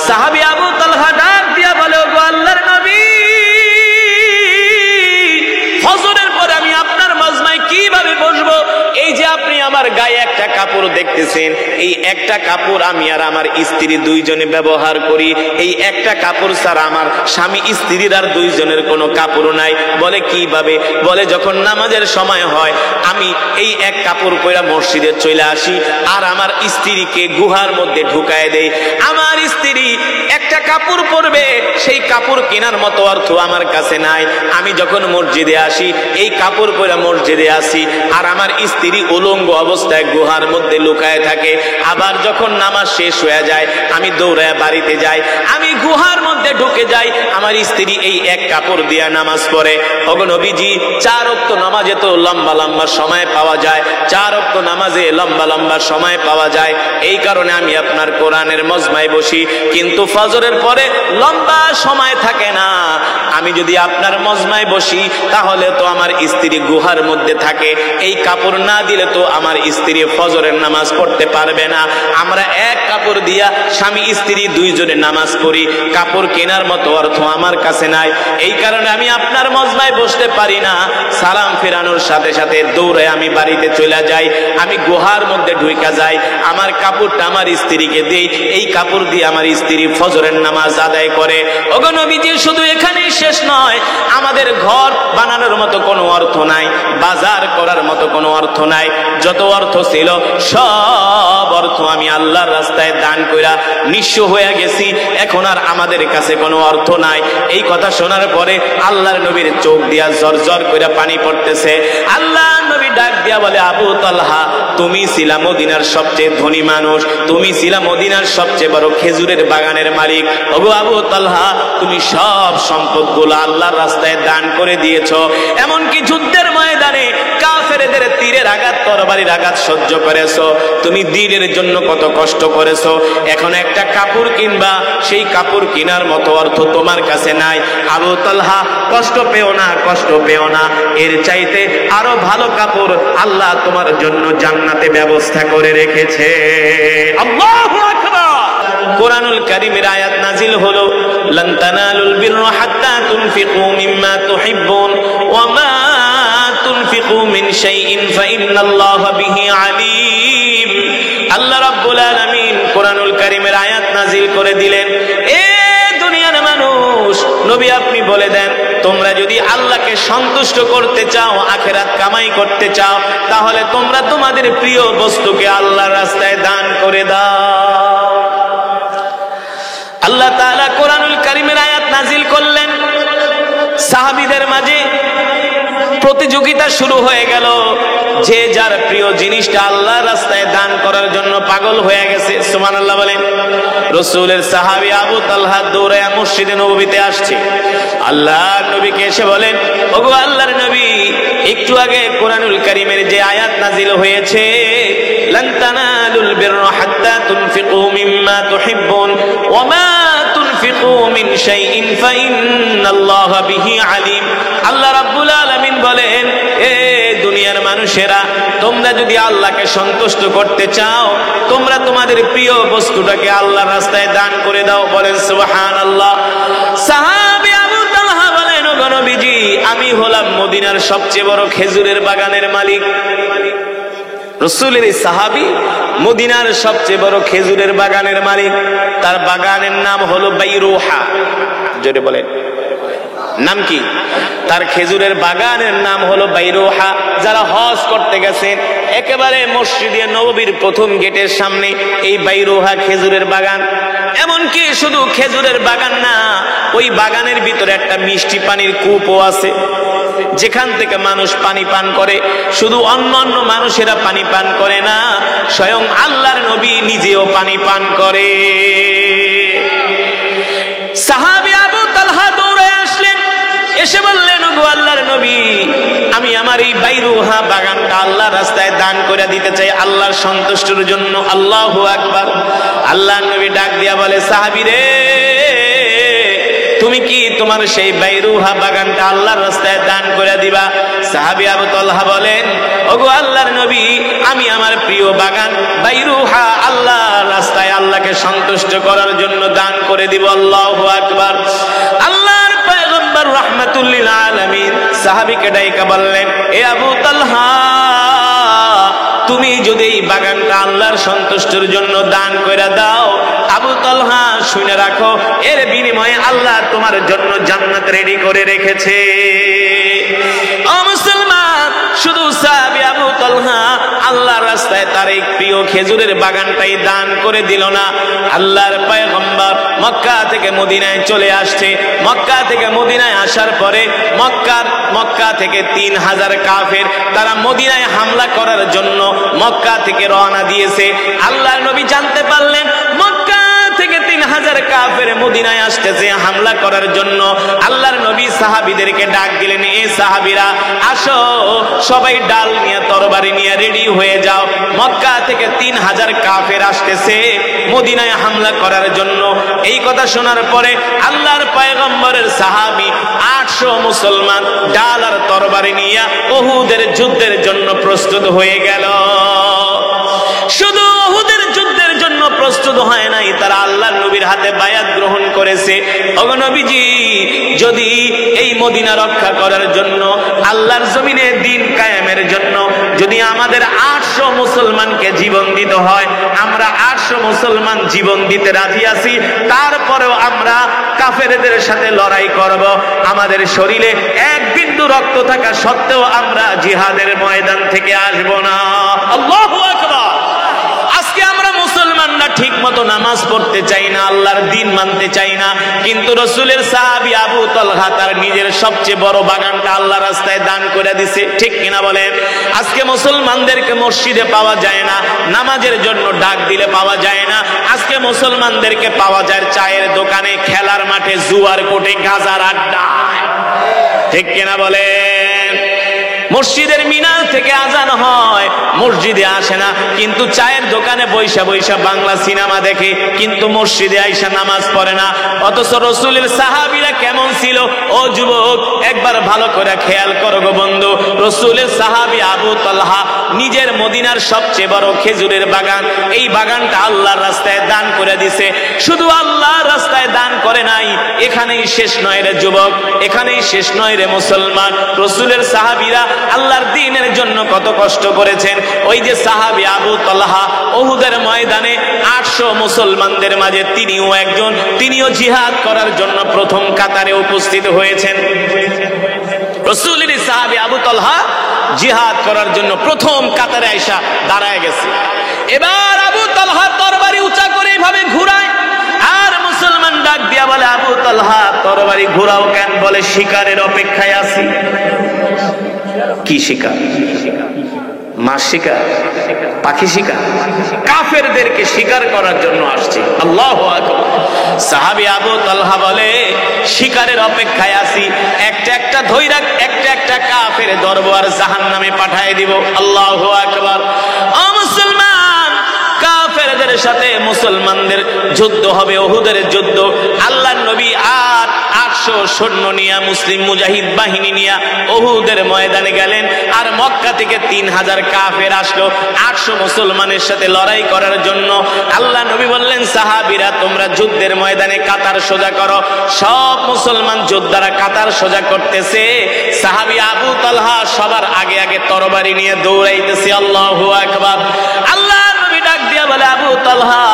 সাহাবী আবু তালহা ডাক দিয়া বলে, ওগো আল্লাহর নবী, ফজরের পরে আমি আপনার মাজমায় কিভাবে বসবো? এই যে আপনি আমার গায়ে একটা কাপড় দেখতেছেন, এই একটা কাপড় আমি আর আমার স্ত্রী দুইজনে ব্যবহার করি। এই একটা কাপড় ছাড়া আমার স্বামী স্ত্রীর আর দুইজনের কোনো কাপড় নাই। বলে কিভাবে? বলে যখন নামাজের সময় হয় আমি এই এক কাপড় পরে মসজিদে চলে আসি আর আমার স্ত্রীকে গুহার মধ্যে ঢুকায় দেই। আমার স্ত্রী একটা কাপড় পরবে, সেই কাপড় কেনার মতো অর্থ আমার কাছে নাই। আমি যখন মসজিদে আসি এই কাপড় পরে মসজিদে আসি আর আমার স্ত্রী উলঙ্গ অবস্থায় গুহার মধ্যে লুকায় থাকে। আবার যখন নামাজ শেষ হয়ে যায় আমি দৌড়ায় বাড়িতে যাই, আমি গুহার মধ্যে ঢুকে যাই, আমার স্ত্রী এই এক কাপড় দিয়া নামাজ পড়ে। ওগো নবীজি, 4 ওয়াক্ত নামাজে তো লম্বা লম্বা সময় পাওয়া যায়, 4 ওয়াক্ত নামাজে লম্বা লম্বা সময় পাওয়া যায়। এই কারণে আমি আপনার কোরআনের মজমায় বসি, কিন্তু ফজরের পরে লম্বা সময় থাকে না। আমি যদি আপনার মজমায় বসি তাহলে তো আমার স্ত্রী গুহার মধ্যে থাকে, এই কাপড় না দিলে তো আমার স্ত্রী ফজরের নামাজ পড়তে পারবে না। আমরা এক কাপড় দিয়া স্বামী স্ত্রী দুইজনে নামাজ পড়ি, কাপড় কেনার মতো অর্থ আমার কাছে নাই। এই কারণে আমি আপনার মজমায় বসতে পারি না। সালাম ফেরানোর সাথে সাথে দৌড়ে আমি বাড়িতে চলে যাই, আমি গুহার মধ্যে ঢুইকা যাই, আমার কাপড়টা আমার স্ত্রীকে দেই, এই কাপড় দিয়ে আমার স্ত্রী ফজরের নামাজ আদায় করে। ওগো নবীজি, শুধু এখানেই শেষ নয়, আমাদের ঘর বানানোর মতো কোনো অর্থ নাই, বাজার করার মতো কোনো অর্থ নাই। যত অর্থ ছিল সব অর্থ আমি আল্লাহর রাস্তায় দান কইরা নিঃস্ব হয়ে গেছি, এখন আর আমাদের কাছে কোনো অর্থ নাই। এই কথা শোনার পরে আল্লাহর নবীর চোখ দিয়া ঝরঝর করে পানি পড়তেছে। আল্লাহর নবী ডাক দিয়া বলে, আবু তালহা, তুমি ছিলা মদিনার সবচেয়ে ধনী মানুষ, তুমি ছিলা মদিনার সবচেয়ে বড় খেজুরের বাগানের মালিক। ওগো আবু তালহা, তুমি সব সম্পদগুলো আল্লাহর রাস্তায় দান করে দিয়েছো, এমনকি যুদ্ধের ময়দানে কাফেরদের তীরের আঘাত, তরবারির আঘাত সহ্য করেছো, তুমি দ্বীনের জন্য কত কষ্ট করেছো। এখন একটা কাপড় কিনবা, সেই কাপড় কেনার মতো অর্থ তোমার কাছে নাই। আবু তালহা, কষ্ট পেও না, কষ্ট পেও না, এর চাইতে আরো ভালো কাপড় আল্লাহ তোমার জন্য জান্নাতে ব্যবস্থা করে রেখেছে। আল্লাহু আকবার। কোরআনুল কারীমের আয়াত নাজিল হলো, লান তানালুল বিররা হাত্তা তুনফিকু মিম্মা তুহিব্বুন ওয়া মা তুনফিকু মিন শাইইন ফাইন্নাল্লাহা বিহি আলীম। আল্লাহ রাব্বুল আলামিন কোরআনুল কারীমের আয়াত নাজিল করে দিলেন, এ দুনিয়ার মানুষ, নবী আপনি বলে দেন, তোমরা যদি আল্লাহকে সন্তুষ্ট করতে চাও, আখিরাত কামাই করতে চাও, তাহলে তোমরা তোমাদের প্রিয় বস্তুকে আল্লাহর রাস্তায় দান করে দাও। আল্লাহ তাআলা কোরআনুল কারীমের আয়াত নাজিল করলেন, সাহাবীদের মাঝে প্রতিযোগিতা শুরু হয়ে গেল, যে যার প্রিয় জিনিসটা আল্লাহর রাস্তায় দান করার জন্য পাগল হয়ে গেছে। সুবহানাল্লাহ বলেন। রাসূলের সাহাবী আবু তালহা দৌড়ে মসজিদে নববীতে আসছে, আল্লাহর নবীকে এসে বলেন, ওগো আল্লাহর নবী, একটু আগে কোরআনুল কারীমের যে আয়াত নাজিল হয়েছে, লান তানালুল বিররা হাত্তা তুনফিকু মিম্মা তুহিব্বুন ওয়া মা তুনফিকু মিন শাইইন ফাইন্নাল্লাহা বিহি আলীম। আল্লাহ রাব্বুল আলামিন বলেন, এ দুনিয়ার মানুষেরা, তোমরা যদি আল্লাহকে সন্তুষ্ট করতে চাও, তোমরা তোমাদের প্রিয় বস্তুটাকে আল্লাহর রাস্তায় দান করে দাও। বলেন সুবহানাল্লাহ। সাহাবী আবু তালহা বলেন, ওগো নবীজি, আমি হলাম মদিনার সবচেয়ে বড় খেজুরের বাগানের মালিক। রাসূলের এই সাহাবী মদিনার সবচেয়ে বড় খেজুরের বাগানের মালিক, তার বাগানের নাম হলো বাইরুহা। জোরে বলেন, নাম কি? তার খেজুরের বাগানের নাম হলো বাইরুহা। যারা হজ করতে গেছেন, একেবারে মসজিদে নববীর প্রথম গেটের সামনে এই বাইরুহা খেজুরের বাগান। এমনকি শুধু খেজুরের বাগান না, ওই বাগানের ভিতরে একটা মিষ্টি পানির কূপও আছে, যেখান থেকে মানুষ পানি পান করে। শুধু অন্য অন্য মানুষেরা পানি পান করে না, স্বয়ং আল্লাহর নবী নিজেও পানি পান করে। সাহাবী আবু তালহা দৌড়ে আসলেন, এসে বললেন, ওগো আল্লাহর নবী, আমি আমার এই বাইরুহা বাগানটা আল্লাহর রাস্তায় দান করে দিতে চাই, আল্লাহর সন্তুষ্টির জন্য। আল্লাহু আকবার। আল্লাহর নবী ডাক দিয়া বলে, সাহাবী রে, তুমি কি তোমার সেই বাইরুহা বাগানটা আল্লাহর রাস্তায় দান করে দিবা? সাহাবী আবু তালহা বলেন, ওগো আল্লাহর নবী, আমি আমার প্রিয় বাগান বাইরুহা আল্লাহর রাস্তায় আল্লাহকে সন্তুষ্ট করার জন্য দান করে দিব। আল্লাহু আকবার। আল্লাহর পয়গম্বর রাহমাতুল লিল আলামিন সাহাবীকে ডাইকা বললেন, এ আবু তালহা, তুমি যদি এই বাগানটা আল্লাহর সন্তুষ্টির জন্য দান করে দাও, আবু তালহা শুনে রাখো, এর বিনিময়ে আল্লাহ তোমার জন্য জান্নাত রেডি করে রেখেছে। ও মুসলমান, শুধু সাহাবী আবু তালহা আল্লাহর রাস্তায় তার এই প্রিয় খেজুরের বাগানটাই দান করে দিল না, আল্লাহর পয়গম্বর মক্কা থেকে মদিনায় চলে আসছে। মক্কা থেকে মদিনায় আসার পরে মক্কা থেকে 3000 কাফের তারা মদিনায় হামলা করার জন্য মক্কা থেকে রওনা দিয়েছে। আল্লাহর নবী জানতে পারলেন মক্কা থেকে 3000 কাফের মদিনায় আসতেছে হামলা করার জন্য। আল্লাহর নবী সাহাবীদেরকে ডাক দিলেন, এ সাহাবীরা আসো, সবাই ডাল নিয়ে তরবারি নিয়ে রেডি হয়ে যাও, মক্কা থেকে 3000 কাফের আসতেছে মদিনায় হামলা করার জন্য। এই কথা শোনার পরে আল্লাহর পয়গম্বরের সাহাবী 800 মুসলমান ডাল আর তরবারি নিয়ে উহুদের যুদ্ধের জন্য প্রস্তুত হয়ে গেল। শুধু উহুদের যুদ্ধের জন্য প্রস্তুত হয় নাই, তারা আল্লাহর নবীর হাতে বায়াত গ্রহণ করেছে। ওগো নবীজি, যদি এই মদিনা রক্ষা করার জন্য, আল্লাহর জমিনে দ্বীন কায়েমের জন্য যদি আমাদের 800 মুসলমানকে জীবন দিতে হয়, আমরা 800 মুসলমান জীবন দিতে রাজি আছি। তারপরেও আমরা কাফেরদের সাথে লড়াই করব, আমাদের শরীরে এক বিন্দু রক্ত থাকা সত্ত্বেও আমরা জিহাদের ময়দান থেকে আসব না। আল্লাহু আকবার। আজকে আমরা মুসলমানরা ঠিক মতো নামাজ পড়তে চাই না, আল্লাহর দ্বীন মানতে চাই না, কিন্তু রাসূলের সাহাবী আবু তালহা তার নিজের সবচেয়ে বড় বাগানটা আল্লাহর রাস্তায় দান করে দিয়েছে। ঠিক কিনা বলেন? আজকে মুসলমানদেরকে মসজিদে পাওয়া যায় না, নামাজের জন্য ডাক দিলে পাওয়া যায় না। আজকে মুসলমানদেরকে পাওয়া যায় চায়ের দোকানে, খেলার মাঠে, জুয়ার কোটে, গাজার আড্ডায়। ঠিক কিনা বলেন? মসজিদের মিনার থেকে আজান হয়, মসজিদে আসে না, কিন্তু চায়ের দোকানে বৈশা বৈশা বাংলা সিনেমা দেখে, কিন্তু মসজিদে আইসা নামাজ পড়ে না। অথচ রাসূলের সাহাবীরা কেমন ছিল? ও যুবক, একবার ভালো করে খেয়াল করো গো বন্ধু। রাসূলের সাহাবী আবু তালহা নিজের মদিনার সবচেয়ে বড় খেজুরের বাগান, এই বাগানটা আল্লাহর রাস্তায় দান করে দিছে। শুধু আল্লাহর রাস্তায় দান করে নাই, এখানেই শেষ নয় রে যুবক, এখানেই শেষ নয় রে মুসলমান। রাসূলের সাহাবীরা আল্লাহর দ্বীনের জন্য কত কষ্ট করেছেন। ওই যে সাহাবী আবু তালহা উহুদের ময়দানে 800 মুসলমানদের মাঝে তিনিও একজন, তিনিও জিহাদ করার জন্য প্রথম কাতারে উপস্থিত হয়েছেন। রাসূলের সাহাবী আবু তালহা জিহাদ করার জন্য প্রথম কাতারে আইসা দাঁড়ায় গেছে। এবার আবু তালহা তরবারি উঁচা করে এইভাবে ঘুরায়, আর মুসলমান ডাক দিয়া বলে, আবু তালহা তরবারি ঘুরাও কেন? বলে, শিকারের অপেক্ষায় আছি। কি শিকার? মাছ শিকার, পাখি শিকার, কাফেরদেরকে শিকার করার জন্য আসছে। আল্লাহু আকবার। সাহাবী আবু তালহা বলে, শিকারের অপেক্ষায় আছি, একটা ধইরা একটা কাফের ধরবো আর জাহান্নামে পাঠিয়ে দিব। আল্লাহু আকবার। ও মুসলমান, কাফেরদের সাথে মুসলমানদের যুদ্ধ হবে, উহুদের যুদ্ধ। আল্লাহর নবী আর 800 সৈন্য নিয়া, মুসলিম মুজাহিদ বাহিনী নিয়া উহুদের ময়দানে গেলেন। আর মক্কা থেকে 3000 কাফের আসলো 800 মুসলমানের সাথে লড়াই করার জন্য। আল্লাহ নবী বললেন, সাহাবীরা তোমরা যুদ্ধের ময়দানে কাতার সোজা করো। সব মুসলমান যোদ্ধারা কাতার সোজা করতেছে, সাহাবী আবু তালহা সবার আগে আগে তরবারি নিয়ে দৌড়াইতেছে। আল্লাহু আকবার। আল্লাহ নবী ডাক দিয়া বলে, আবু তালহা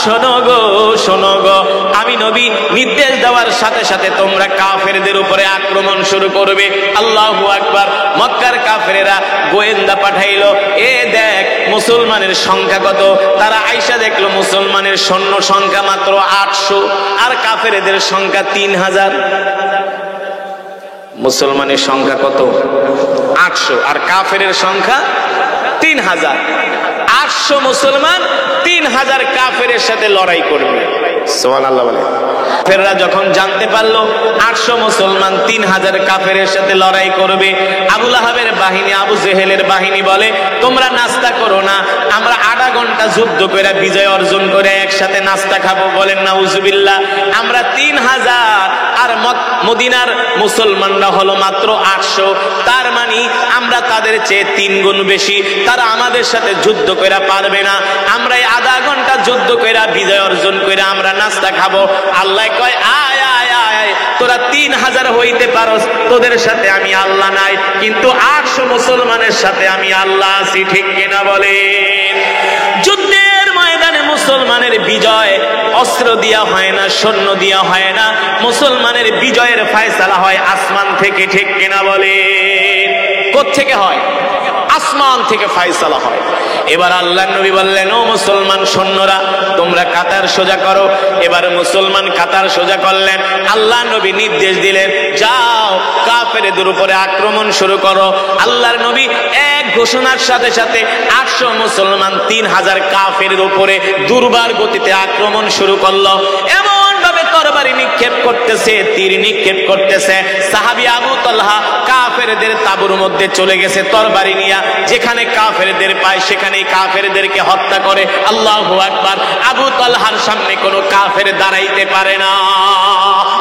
শোনো গো, আমি নবী নির্দেশ দেওয়ার সাথে সাথে তোমরা কাফেরদের উপরে আক্রমণ শুরু করবে। আল্লাহু আকবার। মক্কার কাফেরেরা গোয়েন্দা পাঠাইলো, এ দেখ মুসলমানের সংখ্যা কত। তারা আইসা দেখলো মুসলমানের সৈন্য সংখ্যা মাত্র 800, আর কাফেরদের সংখ্যা 3000। মুসলমানের সংখ্যা কত? 800, আর কাফেরের সংখ্যা 3000। 800 মুসলমান 3000 কাফেরের সাথে লড়াই করবে। সুবহানাল্লাহ বলে। কাফেররা যখন জানতে পারলো 800 মুসলমান 3000 কাফেরের সাথে লড়াই করবে, আবু লাহাবের বাহিনী, আবু জেহেলের বাহিনী বলে, তোমরা নাস্তা করো না, আমরা 8 ঘন্টা যুদ্ধ করে বিজয় অর্জন করে একসাথে নাস্তা খাবো। বলেন নাউজুবিল্লাহ। আমরা 3000 আর মদিনার মুসলমানরা হলো মাত্র 800। তার মানে আমরা তাদের চেয়ে 3 গুণ বেশি। তারা আমাদের সাথে যুদ্ধ কইরা পারবে না। আমরা এই আধা ঘন্টা যুদ্ধ কইরা বিজয় অর্জন কইরা আমরা নাস্তা খাবো। আল্লাহ কয় আয় আয় আয়, তোরা 3000 হইতে পারস, তোদের সাথে আমি আল্লাহ নাই, কিন্তু 800 মুসলমানের সাথে আমি আল্লাহ আছি। ঠিক কিনা বলেন? যুদ্ধের ময়দানে মুসলমানের বিজয় অস্ত্র দিয়া হয় না, সৈন্য দিয়া হয় না, মুসলমানের বিজয়ের ফয়সালা হয় আসমান থেকে। ঠিক কিনা বলেন? কোত্থেকে হয়? আসমান থেকে ফয়সালা হয়। এবার আল্লাহর নবী বললেন, ও মুসলমান সৈন্যরা, তোমরা কাতার সোজা করো। এবার মুসলমান কাতার সোজা করলেন। আল্লাহর নবী নির্দেশ দিলেন, যাও কাফেরদের উপরে আক্রমণ শুরু করো। আল্লাহর নবী এক ঘোষণার সাথে সাথে 800 মুসলমান 3000 কাফেরের উপরে দুর্বার গতিতে আক্রমণ শুরু করলো। এমন ভাবে তরবারি নিক্ষেপ করতেছে, তীর নিক্ষেপ করতেছে। সাহাবী আবু তালহা কাফেরদের তাঁবুর মধ্যে চলে গেছে তরবারি নিয়ে। যেখানে কাফেরদের পায় সেখানেই কাফেরদেরকে হত্যা করে। আল্লাহু আকবার। আবু তালহার সামনে কোনো কাফের দাঁড়াইতে পারে না।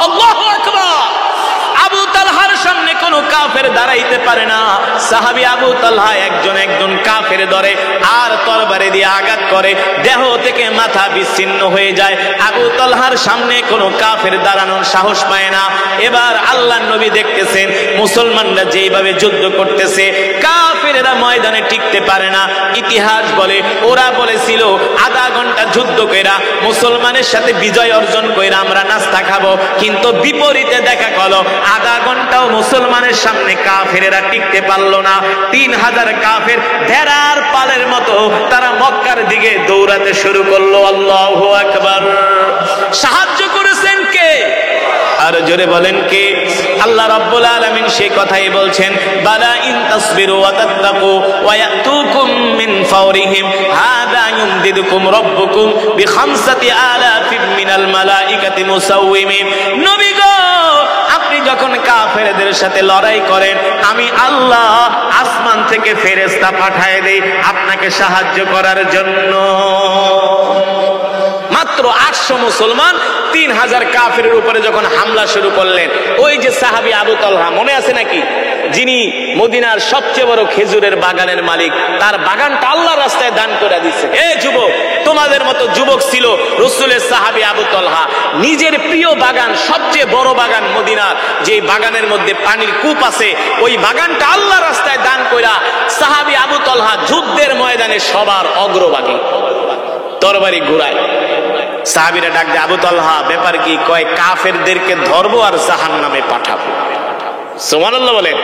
আল্লাহু আকবার। আবু তালহার সামনে কোনো কাফের দাঁড়াইতে পারে না। সাহাবী আবু তালহা একজন কাফের ধরে আর তরবারি দিয়ে আঘাত করে, দেহ থেকে মাথা বিচ্ছিন্ন হয়ে যায়। আবু তালহার সামনে কোনো কাফের দাঁড়ানোর সাহস পায় না। এবার আল্লাহর নবী দেখতেছেন মুসলমানরা যেইভাবে যুদ্ধ করতেছে, কাফেরেরা ময়দানে টিকতে পারে না। ইতিহাস বলে, ওরা বলেছিল আধা ঘন্টা যুদ্ধ কইরা মুসলমানের সাথে বিজয় অর্জন কইরা আমরা নাস্তা খাবো, কিন্তু বিপরীতে দেখা গেল আধা ঘন্টাও মুসলমানের সামনে কাফেরেরা টিকতে পারলো না। 3000 কাফের ভেড়ার পালের মতো তারা মক্কার দিকে দৌড়াতে শুরু করলো। আল্লাহু আকবার। সাহায্য করেছেন কে? আর জোরে বলেন কে? আল্লাহ রাব্বুল আলামিন সেই কথাই বলছেন, বালা ইন তাসবিরু ওয়া তাত্তাকু ওয়া ইয়াতুকুম মিন ফাওরিহিম হাদা ইউমদিদুকুম রাব্বুকুম বিখামসাতি আলাফিন মিনাল মালাইকাতি মুসাওয়িমিন। নবী গো, আপনি যখন কাফেরদের সাথে লড়াই করেন, আমি আল্লাহ আসমান থেকে ফেরেশতা পাঠায় দেই আপনাকে সাহায্য করার জন্য। মাত্র 800 মুসলমান 3000 কাফেরের উপরে যখন হামলা শুরু করলেন, ওই যে সাহাবী আবু তালহা, মনে আছে নাকি, যিনি মদিনার সবচেয়ে বড় খেজুরের বাগানের মালিক, তার বাগানটা আল্লাহর রাস্তায় দান করে দিয়েছে। এ যুবক, তোমাদের মতো যুবক ছিল রাসূলের সাহাবী আবু তালহা। নিজের প্রিয় বাগান, সবচেয়ে বড় বাগান মদিনার, যে বাগানের মধ্যে পানির কূপ আছে, ওই বাগানটা আল্লাহর রাস্তায় দান কইরা সাহাবী আবু তালহা যুদ্ধের ময়দানে সবার অগ্রভাগে তরবারি ঘুরায়। সাহাবীরা ডাক দেয়, আবু তালহা ব্যাপার কি? কয় কাফেরদেরকে ধরবো আর জাহান্নামে পাঠাবো। সুবহানাল্লাহ বলেন।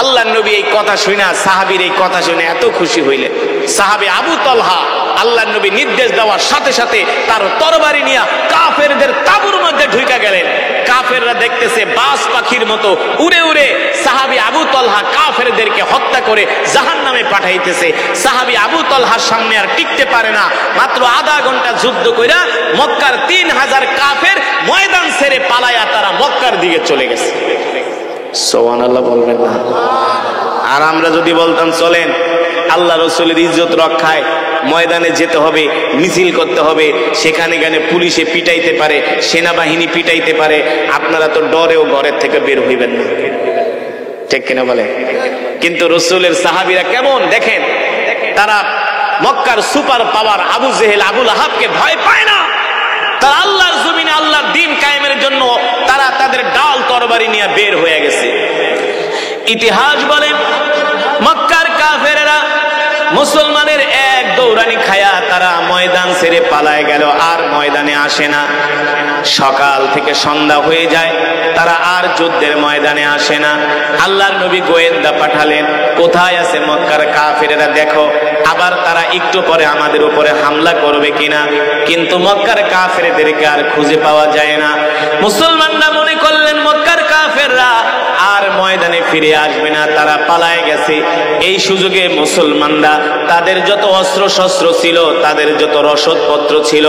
আল্লাহর নবী এই কথা শুনে, সাহাবীর এই কথা শুনে এত খুশি হইলেন। সাহাবী আবু তালহা আল্লাহর নবী নির্দেশ দেওয়ার সাথে সাথে তার তরবারি নিয়ে কাফেরদের তাঁবুর মধ্যে ঢুকে গেলেন। কাফেররা দেখতেছে বাজ পাখির মতো উড়ে উড়ে সাহাবী আবু তালহা কাফেরদেরকে হত্যা করে জাহান্নামে পাঠাইতেছে। সাহাবী আবু তালহার সামনে আর টিকতে পারে না। মাত্র আধা ঘন্টা যুদ্ধ কইরা মক্কার 3000 কাফের ময়দান ছেড়ে পালায়া তারা মক্কার দিকে চলে গেছে। সুবহানাল্লাহ বলবেন না? আর আমরা যদি বলতাম চলেন আল্লাহ রাসূলের ইজ্জত রক্ষায় ময়দানে যেতে হবে, মিছিল করতে হবে, সেখানে গেলে পুলিশে পিটাইতে পারে, সেনাবাহিনী পিটাইতে পারে, আপনারা তো ডরেও ঘরের থেকে বের হইবেন না। ঠিক কিনা বলে? কিন্তু রাসূলের সাহাবীরা কেমন দেখেন, তারা মক্কার সুপার পাওয়ার আবু জেহেল, আবু লাহাবকে ভয় পায় না। তারা আল্লাহর জমিনে আল্লাহর দ্বীন কায়েমের জন্য তারা তাদের ডাল তরবারি নিয়ে বের হয়ে গেছে। ইতিহাস বলে, মক্কার কাফেরেরা মুসলমানের এক দৌড়ানি খায়া তারা ময়দান ছেড়ে পালায় গেল, আর ময়দানে আসে না। সকাল থেকে সন্ধ্যা হয়ে যায়, তারা আর যুদ্ধের ময়দানে আসে না। আল্লাহর নবী গোয়েন্দা পাঠালেন, কোথায় আছে মক্কার কাফেরেরা, দেখো আবার তারা একটু পরে আমাদের উপরে হামলা করবে কিনা। কিন্তু মক্কার কাফেরদেরকে আর খুঁজে পাওয়া যায় না। মুসলমানরা মনে করলেন মক্কার কাফেররা আর ময়দানে ফিরে আসবে না, তারা পালায় গেছে। এই সুযোগে মুসলমানরা তাদের যত অস্ত্র শস্ত্র ছিল, তাদের যত রসদপত্র ছিল,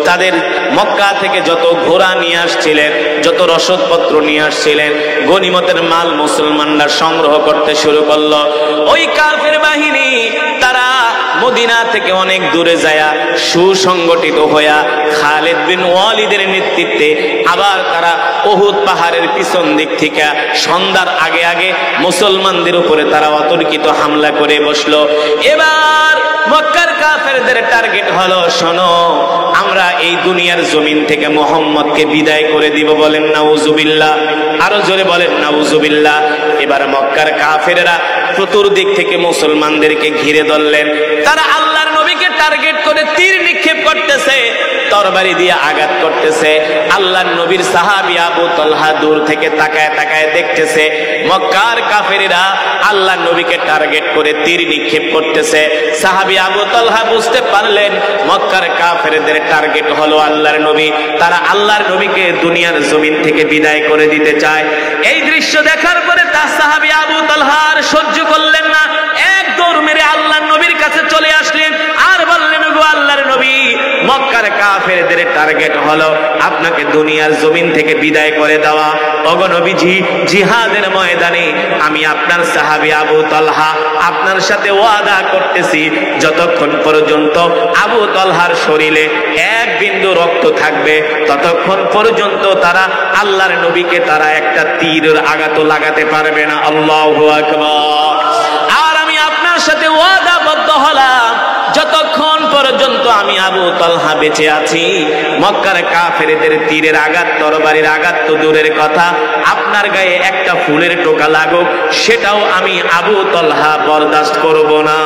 তাদের মক্কা থেকে যত ঘোড়া নিয়ে আসছিলেন, যত রসদপত্র নিয়ে আসছিলেন, গনিমতের মাল মুসলমানরা সংগ্রহ করতে শুরু করলো। ওই কাফের বাহিনী তারা মদিনা থেকে অনেক দূরে যায়া সুসংগঠিত হইয়া খালিদ বিন ওয়ালিদের নেতৃত্বে আবার তারা উহুদ পাহাড়ের পিছন দিক থেকে সন্ধ্যার আগে আগে মুসলমানদের উপরে তারা অতর্কিত হামলা করে বসলো। এবার মক্কার কাফেরদের টার্গেট হলো, শোনো, আমরা এই দুনিয়ার জমিন থেকে মুহাম্মদকে বিদায় করে দিব। বলেন নাউজুবিল্লাহ, আরো জোরে বলেন নাউজুবিল্লাহ। এবার মক্কার কাফেররা চতুর্দিক থেকে মুসলমানদেরকে ঘিরে ধরলেন। তারা আল্লাহর নবীকে টার্গেট করে তীর নিক্ষেপ করতেছে, তরবারি দিয়ে আঘাত করতেছে। আল্লাহর নবীর সাহাবী আবু তালহা দূর থেকে তাকায় তাকায় দেখতেছে মক্কার কাফেররা আল্লাহর নবীকে টার্গেট করে তীর নিক্ষেপ করতেছে। সাহাবী আবু তালহা বুঝতে পারলেন মক্কার কাফেরদের টার্গেট হলো আল্লাহর নবী, তারা আল্লাহর নবীকে দুনিয়ার জমিন থেকে বিদায় করে দিতে চায়। এই দৃশ্য দেখার পরে তার সাহাবী আবু তালহা আর সহ্য করলেন না, এক দৌড় মেরে আল্লাহর নবীর কাছে চলে আসলেন আর বললেন, গো আল্লাহর নবী, মক্কার কাফেরদের টার্গেট হলো আপনাকে দুনিয়ার জমিন থেকে বিদায় করে দেওয়া। ওগো নবীজি, জিহাদের ময়দানে আমি আপনার সাহাবী আবু তালহা আপনার সাথে ওয়াদা করতেছি, যতক্ষণ পর্যন্ত আবু তালহার শরীরে এক বিন্দু রক্ত থাকবে ততক্ষণ পর্যন্ত তারা আল্লাহর নবীকে তারা একটা তীরের আঘাতও লাগাতে পারবে না। আল্লাহু আকবার। আর আমি আপনার সাথে ওয়াদাবদ্ধ হলাম, যতক্ষণ পর্যন্ত আমি আবু তালহা বেঁচে আছি, মক্কার কাফেরদের তীরের আঘাত, তরবারির আঘাত তো দূরের কথা, আপনার গায়ে একটা ফুলের টোকা লাগুক সেটাও আমি আবু তালহা বরদাস্ত করব না।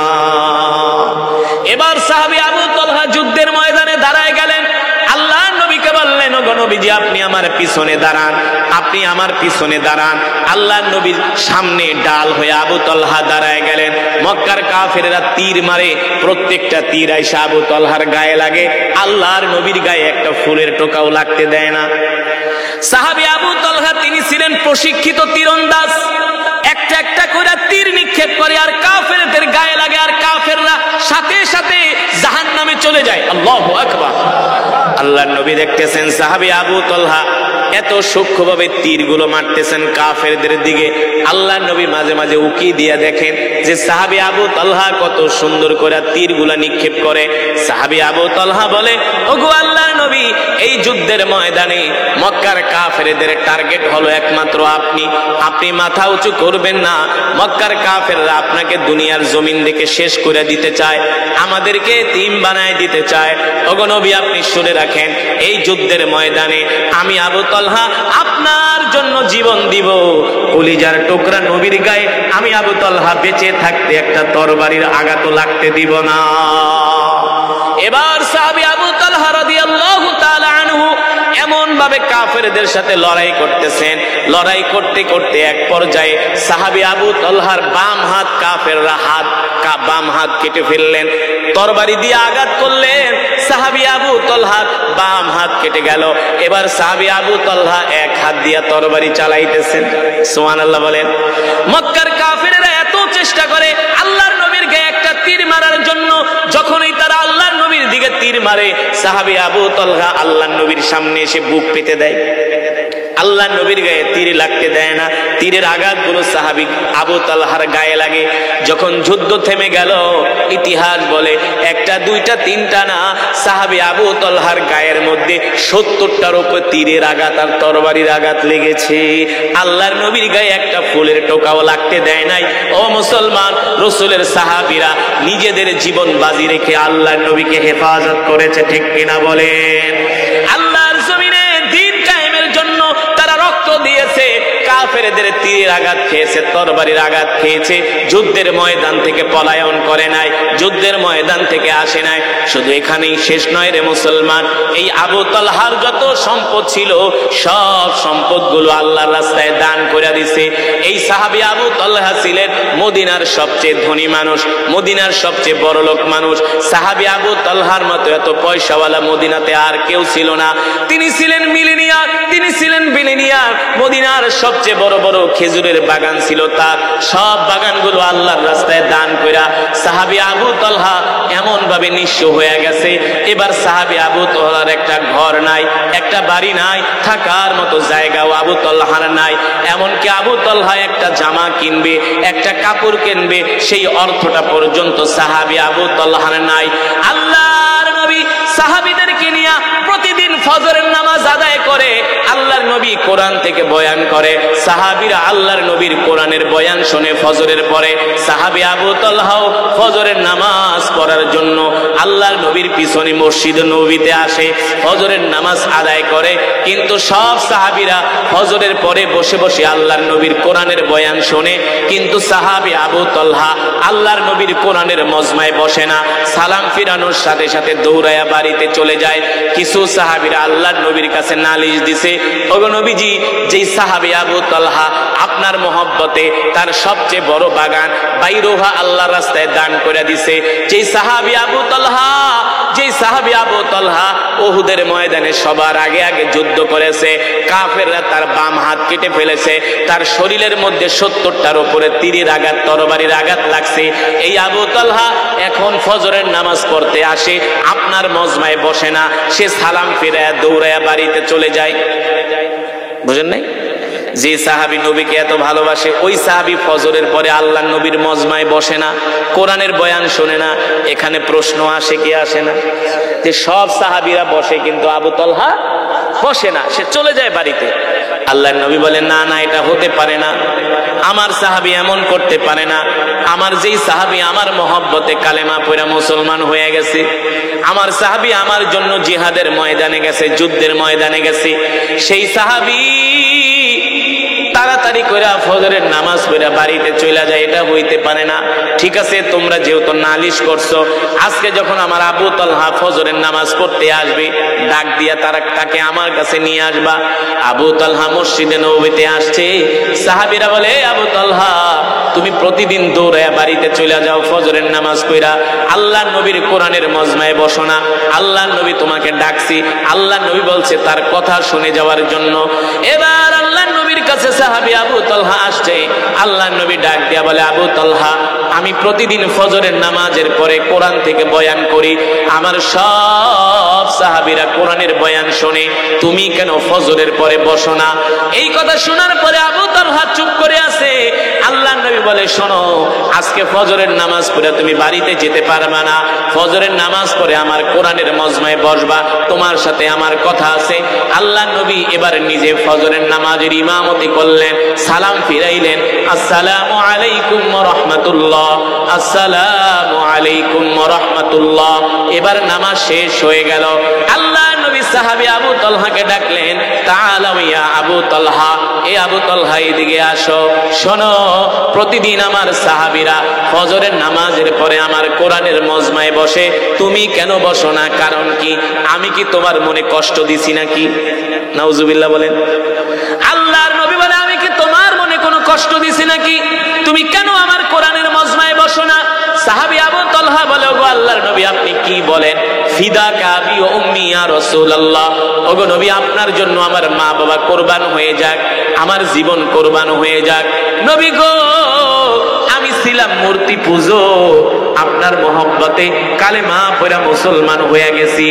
এবার সাহাবী আবু তালহা যুদ্ধের ময়দানে দাঁড়ায় গেলেন। আল্লাহ নবীকে বললেন, ওগো নবীজি, আপনি আমার পিছনে দাঁড়ান, আপনি আমার পিছনে দাঁড়ান। আল্লাহ নবীর সামনে ডাল হয়ে আবু তালহা দাঁড়ায় গেলেন। মক্কার কাফেররা তীর মারে, প্রত্যেকটা তীর আইসা আবু তালহার গায়ে লাগে, আল্লাহর নবীর গায়ে একটা ফুলের টোকাও লাগতে দেয় না। সাহাবী আবু তালহা তিনি ছিলেন প্রশিক্ষিত তীরন্দাজ, একটা একটা করে তীর নিক্ষেপ করে আর কাফেরদের গায়ে লাগে আর কাফেররা সাথে সাথে জাহান্নামে চলে যায়। আল্লাহু আকবার। আল্লাহর নবী দেখতেছেন সাহাবী আবু তালহা এত সূক্ষ্মভাবে তীরগুলো মারতেছেন কাফেরদের দিকে। আল্লাহর নবী মাঝে মাঝে উকি দিয়ে দেখেন যে সাহাবী আবু তালহা কত সুন্দর করে তীরগুলা নিক্ষেপ করে। সাহাবী আবু তালহা বলে, ওগো আল্লাহর নবী, এই যুদ্ধের ময়দানে মক্কার কাফেরদের টার্গেট হলো একমাত্র আপনি, আপনি মাথা উঁচু করবেন না। মক্কার কাফেররা আপনাকে দুনিয়ার জমিন থেকে শেষ করে দিতে চায়, আমাদেরকে এতিম বানায় দিতে চায়। ওগো নবী, আপনি শুনে রাখেন, এই যুদ্ধের ময়দানে আমি আবু তালহা আপনার জন্য জীবন দিব। কলিজার টুকরা নবীর গায়ে আমি আবু তালহা বেঁচে থাকতে একটা তরবারির আঘাতও লাগতে দিব না। এবার সাহাবী আবু তালহা রাদিয়াল্লাহু তাআলা আনহু এমন ভাবে কাফেরদের সাথে লড়াই করতেছেন, লড়াই করতে করতে এক পর্যায়ে সাহাবী আবু তালহার বাম হাত কাফেররা বাম হাত কেটে ফেললেন, তরবারি দিয়ে আঘাত করলেন, সাহাবী আবু তালহার বাম হাত কেটে গেল। এবার সাহাবী আবু তালহা এক হাত দিয়ে তরবারি চালাইতেছেন। সুবহানাল্লাহ বলেন। মক্কার কাফেররা এত চেষ্টা করে আল্লাহর নবীর গায়ে একটা তীর মারার জন্য, যখনই তারা আল্লাহর নবীর দিকে তীর মারে সাহাবী আবু তালহা আল্লাহর নবীর সামনে এসে বুক পেতে দেয়, আল্লাহ নবীর গায়ে তীর লাগতে দেয় না। তীরের আঘাতগুলো সাহাবী আবু তালহার গায়ে লাগে। যখন যুদ্ধ থেমে গেল, ইতিহাস বলে একটা দুইটা তিনটা না, সাহাবী আবু তালহার গায়ের মধ্যে 70টার উপর তীরের আঘাত আর তরবারির আঘাত লেগেছে। আল্লাহর নবীর গায়ে একটা ফুলের টোকাও লাগতে দেয় নাই। ও মুসলমান, রাসূলের সাহাবীরা নিজেদের জীবন বাজি রেখে আল্লাহর নবীকে হেফাজত করেছে, ঠিক কিনা বলেন? আল্লাহর জমিনে দ্বীন কায়েমের জন্য তারা রক্ত দিয়েছে, কাফেরদের তীরের আঘাত খেয়েছে, তরবারির আঘাত খেয়েছে, যুদ্ধের ময়দান থেকে পলায়ন করে নাই, যুদ্ধের ময়দান থেকে আসে নাই। শুধু এখানেই শেষ নয় রে মুসলমান, এই আবু তালহার যত সম্পদ ছিল সব সম্পদগুলো আল্লাহর রাস্তায় দান করে দিছে। এই সাহাবী আবু তালহা ছিলেন মদিনার সবচেয়ে ধনী মানুষ, মদিনার সবচেয়ে বড়লোক মানুষ। সাহাবী আবু তালহার মতো এত পয়সাওয়ালা মদিনাতে আর কেউ ছিল না। তিনি ছিলেন মিলিনিয়ার, তিনি ছিলেন বিলিনিয়ার। মদিনার সবচেয়ে বড় বড় খেজুর খেজুরের বাগান ছিল তার, সব বাগানগুলো আল্লাহর রাস্তায় দান কইরা সাহাবী আবু তালহা এমন ভাবে নিঃস্ব হয়ে গেছে। এবার সাহাবী আবু তালহার একটা ঘর নাই, একটা বাড়ি নাই, থাকার মতো জায়গাও আবু তালহার নাই। এমনকি আবু তালহা একটা জামা কিনবে, একটা কাপড় কিনবে, সেই অর্থটা পর্যন্ত সাহাবী আবু তালহার নাই। আল্লাহর নবী সাহাবীদেরকে নিয়ে প্রতিদিন ফজরের নামাজ আদায় করে, আল্লাহর নবী কোরআন থেকে বয়ান করে, সাহাবীরা আল্লাহর নবীর কোরআনের বয়ান শুনে ফজরের পরে সাহাবী আবু তালহাও ফজরের নামাজ পড়ার জন্য আল্লাহর নবীর পিছনে মসজিদ নববীতে আসে, ফজরের নামাজ আদায় করে। কিন্তু সব সাহাবীরা ফজরের পরে বসে বসে আল্লাহর নবীর কোরআনের বয়ান শোনে, কিন্তু সাহাবী আবু তালহা আল্লাহর নবীর কোরআনের মজমায় বসে না, সালাম ফিরানোর সাথে সাথে দৌড়ায়া বাড়িতে চলে যায়। কিছু সাহাবীরা আল্লাহর নবীর কাছে নালিশ দিছে, ওগো নবীজি, যেই সাহাবী আবু তালহা আপনার মহব্বতে তার সবচেয়ে বড় বাগান বাইরোহা আল্লাহর রাস্তায় দান করে দিছে, যেই সাহাবী আবু তালহা উহুদের ময়দানে সবার আগে আগে যুদ্ধ করেছে, কাফেররা তার বাম হাত কেটে ফেলেছে, তার শরীরের মধ্যে 70টার উপরে তীরের আঘাত, তরবারির আঘাত লাগছে, এই আবু তালহা এখন ফজরের নামাজ পড়তে আসে, আপনার মজমায় বসে না, সে সালাম ফিরায়া দৌড়ায়া বাড়িতে চলে যায়। বুঝেন নাই? যে সাহাবী নবীকে এত ভালোবাসে, ওই সাহাবী ফজরের পরে আল্লাহর নবীর মজমায় বসে না, কোরআনের বয়ান শোনে না। এখানে প্রশ্ন আসে কি আসে না, যে সব সাহাবীরা বসে কিন্তু আবু তালহা বসে না, সে চলে যায় বাড়িতে। আল্লাহর নবী বলেন, না না, এটা হতে পারে না, আমার সাহাবী এমন করতে পারে না। আমার যেই সাহাবী আমার মহব্বতে কালেমা পড়া মুসলমান হয়ে গেছে, আমার সাহাবী আমার জন্য জিহাদের ময়দানে গেছে, যুদ্ধের ময়দানে গেছে, সেই সাহাবী তাড়াতাড়ি করে ফজরের নামাজ পড়ে বাড়িতে চলে যায়, এটা হইতে পারে না। ঠিক আছে, তোমরা যেহেতু নালিশ করছো, আজকে যখন আমার আবু তালহা ফজরের নামাজ পড়তে আসবে, ডাক দিয়া তাকে আমার কাছে নিয়ে আসবা। আবু তালহা মসজিদে নববীতে আসছে, সাহাবীরা বলে, আবু তালহা তুমি প্রতিদিন দৌড়ায়া বাড়িতে চলে যাও ফজরের নামাজ পড়া, আল্লাহর নবীর কোরআনের মজমায় বসো না, আল্লাহর নবী তোমাকে ডাকছি। আল্লাহর নবী বলছে তার কথা শুনে যাওয়ার জন্য। এবার আল্লাহর নবীর কাছে সাহাবী আবু তালহা আসছে, আল্লাহর নবী ডাক দিয়া বলে, আবু তালহা আমি প্রতিদিন ফজরের নামাজের পরে কোরআন থেকে বয়ান করি, আমার সব সাহাবীরা কোরআনের বয়ান শোনে, তুমি কেন ফজরের পরে বসো না? এই কথা শোনার পরে আবু তালহা চুপ করে আছে। আল্লাহর নবী বলে, শোনো, আজকে ফজরের নামাজ পড়ে তুমি বাড়িতে যেতে পারবা না, ফজরের নামাজ পড়ে আমার কোরআনের মজমায় বসবা, তোমার সাথে আমার কথা আছে। আল্লাহর নবী এবার নিজে ফজরের নামাজের ইমামতি করলেন, সালাম ফিরাইলেন, আসসালামু আলাইকুম ওয়া রাহমাতুল্লাহ, আসসালামু আলাইকুম ওয়া রাহমাতুল্লাহ। এবার নামাজ শেষ হয়ে গেল। আল্লাহর নবী সাহাবী আবু তালহাকে ডাকলেন, তাআলাউ ইয়া আবু তালহা, এ আবু তালহা এদিকে আসো, শোনো, প্রতিদিন আমার সাহাবীরা ফজরের নামাজের পরে আমার কোরআনের মজমায় বসে, তুমি কেন বসো না? কারণ কি? আমি কি তোমার মনে কষ্ট দিছি নাকি? নাউজুবিল্লাহ বলেন। আল্লাহর নবী বলে, আমি কি তোমার মনে কোনো কষ্ট দিছি নাকি? তুমি কেন আমার কোরআনের মজমায় বসো না? সাহাবী আবু তালহা বলে, ওগো আল্লাহর নবী আপনি কি বলেন? ফিদাকা আবি ওয়া উম্মি ইয়া রাসূলুল্লাহ, ওগো নবী আপনার জন্য আমার মা বাবা কুরবান হয়ে যাক, আমার জীবন কুরবান হয়ে যাক। নবী গো, আমি ছিলাম মূর্তি পূজো, আপনার মহব্বতে কালেমা পড়া মুসলমান হয়ে গেছি,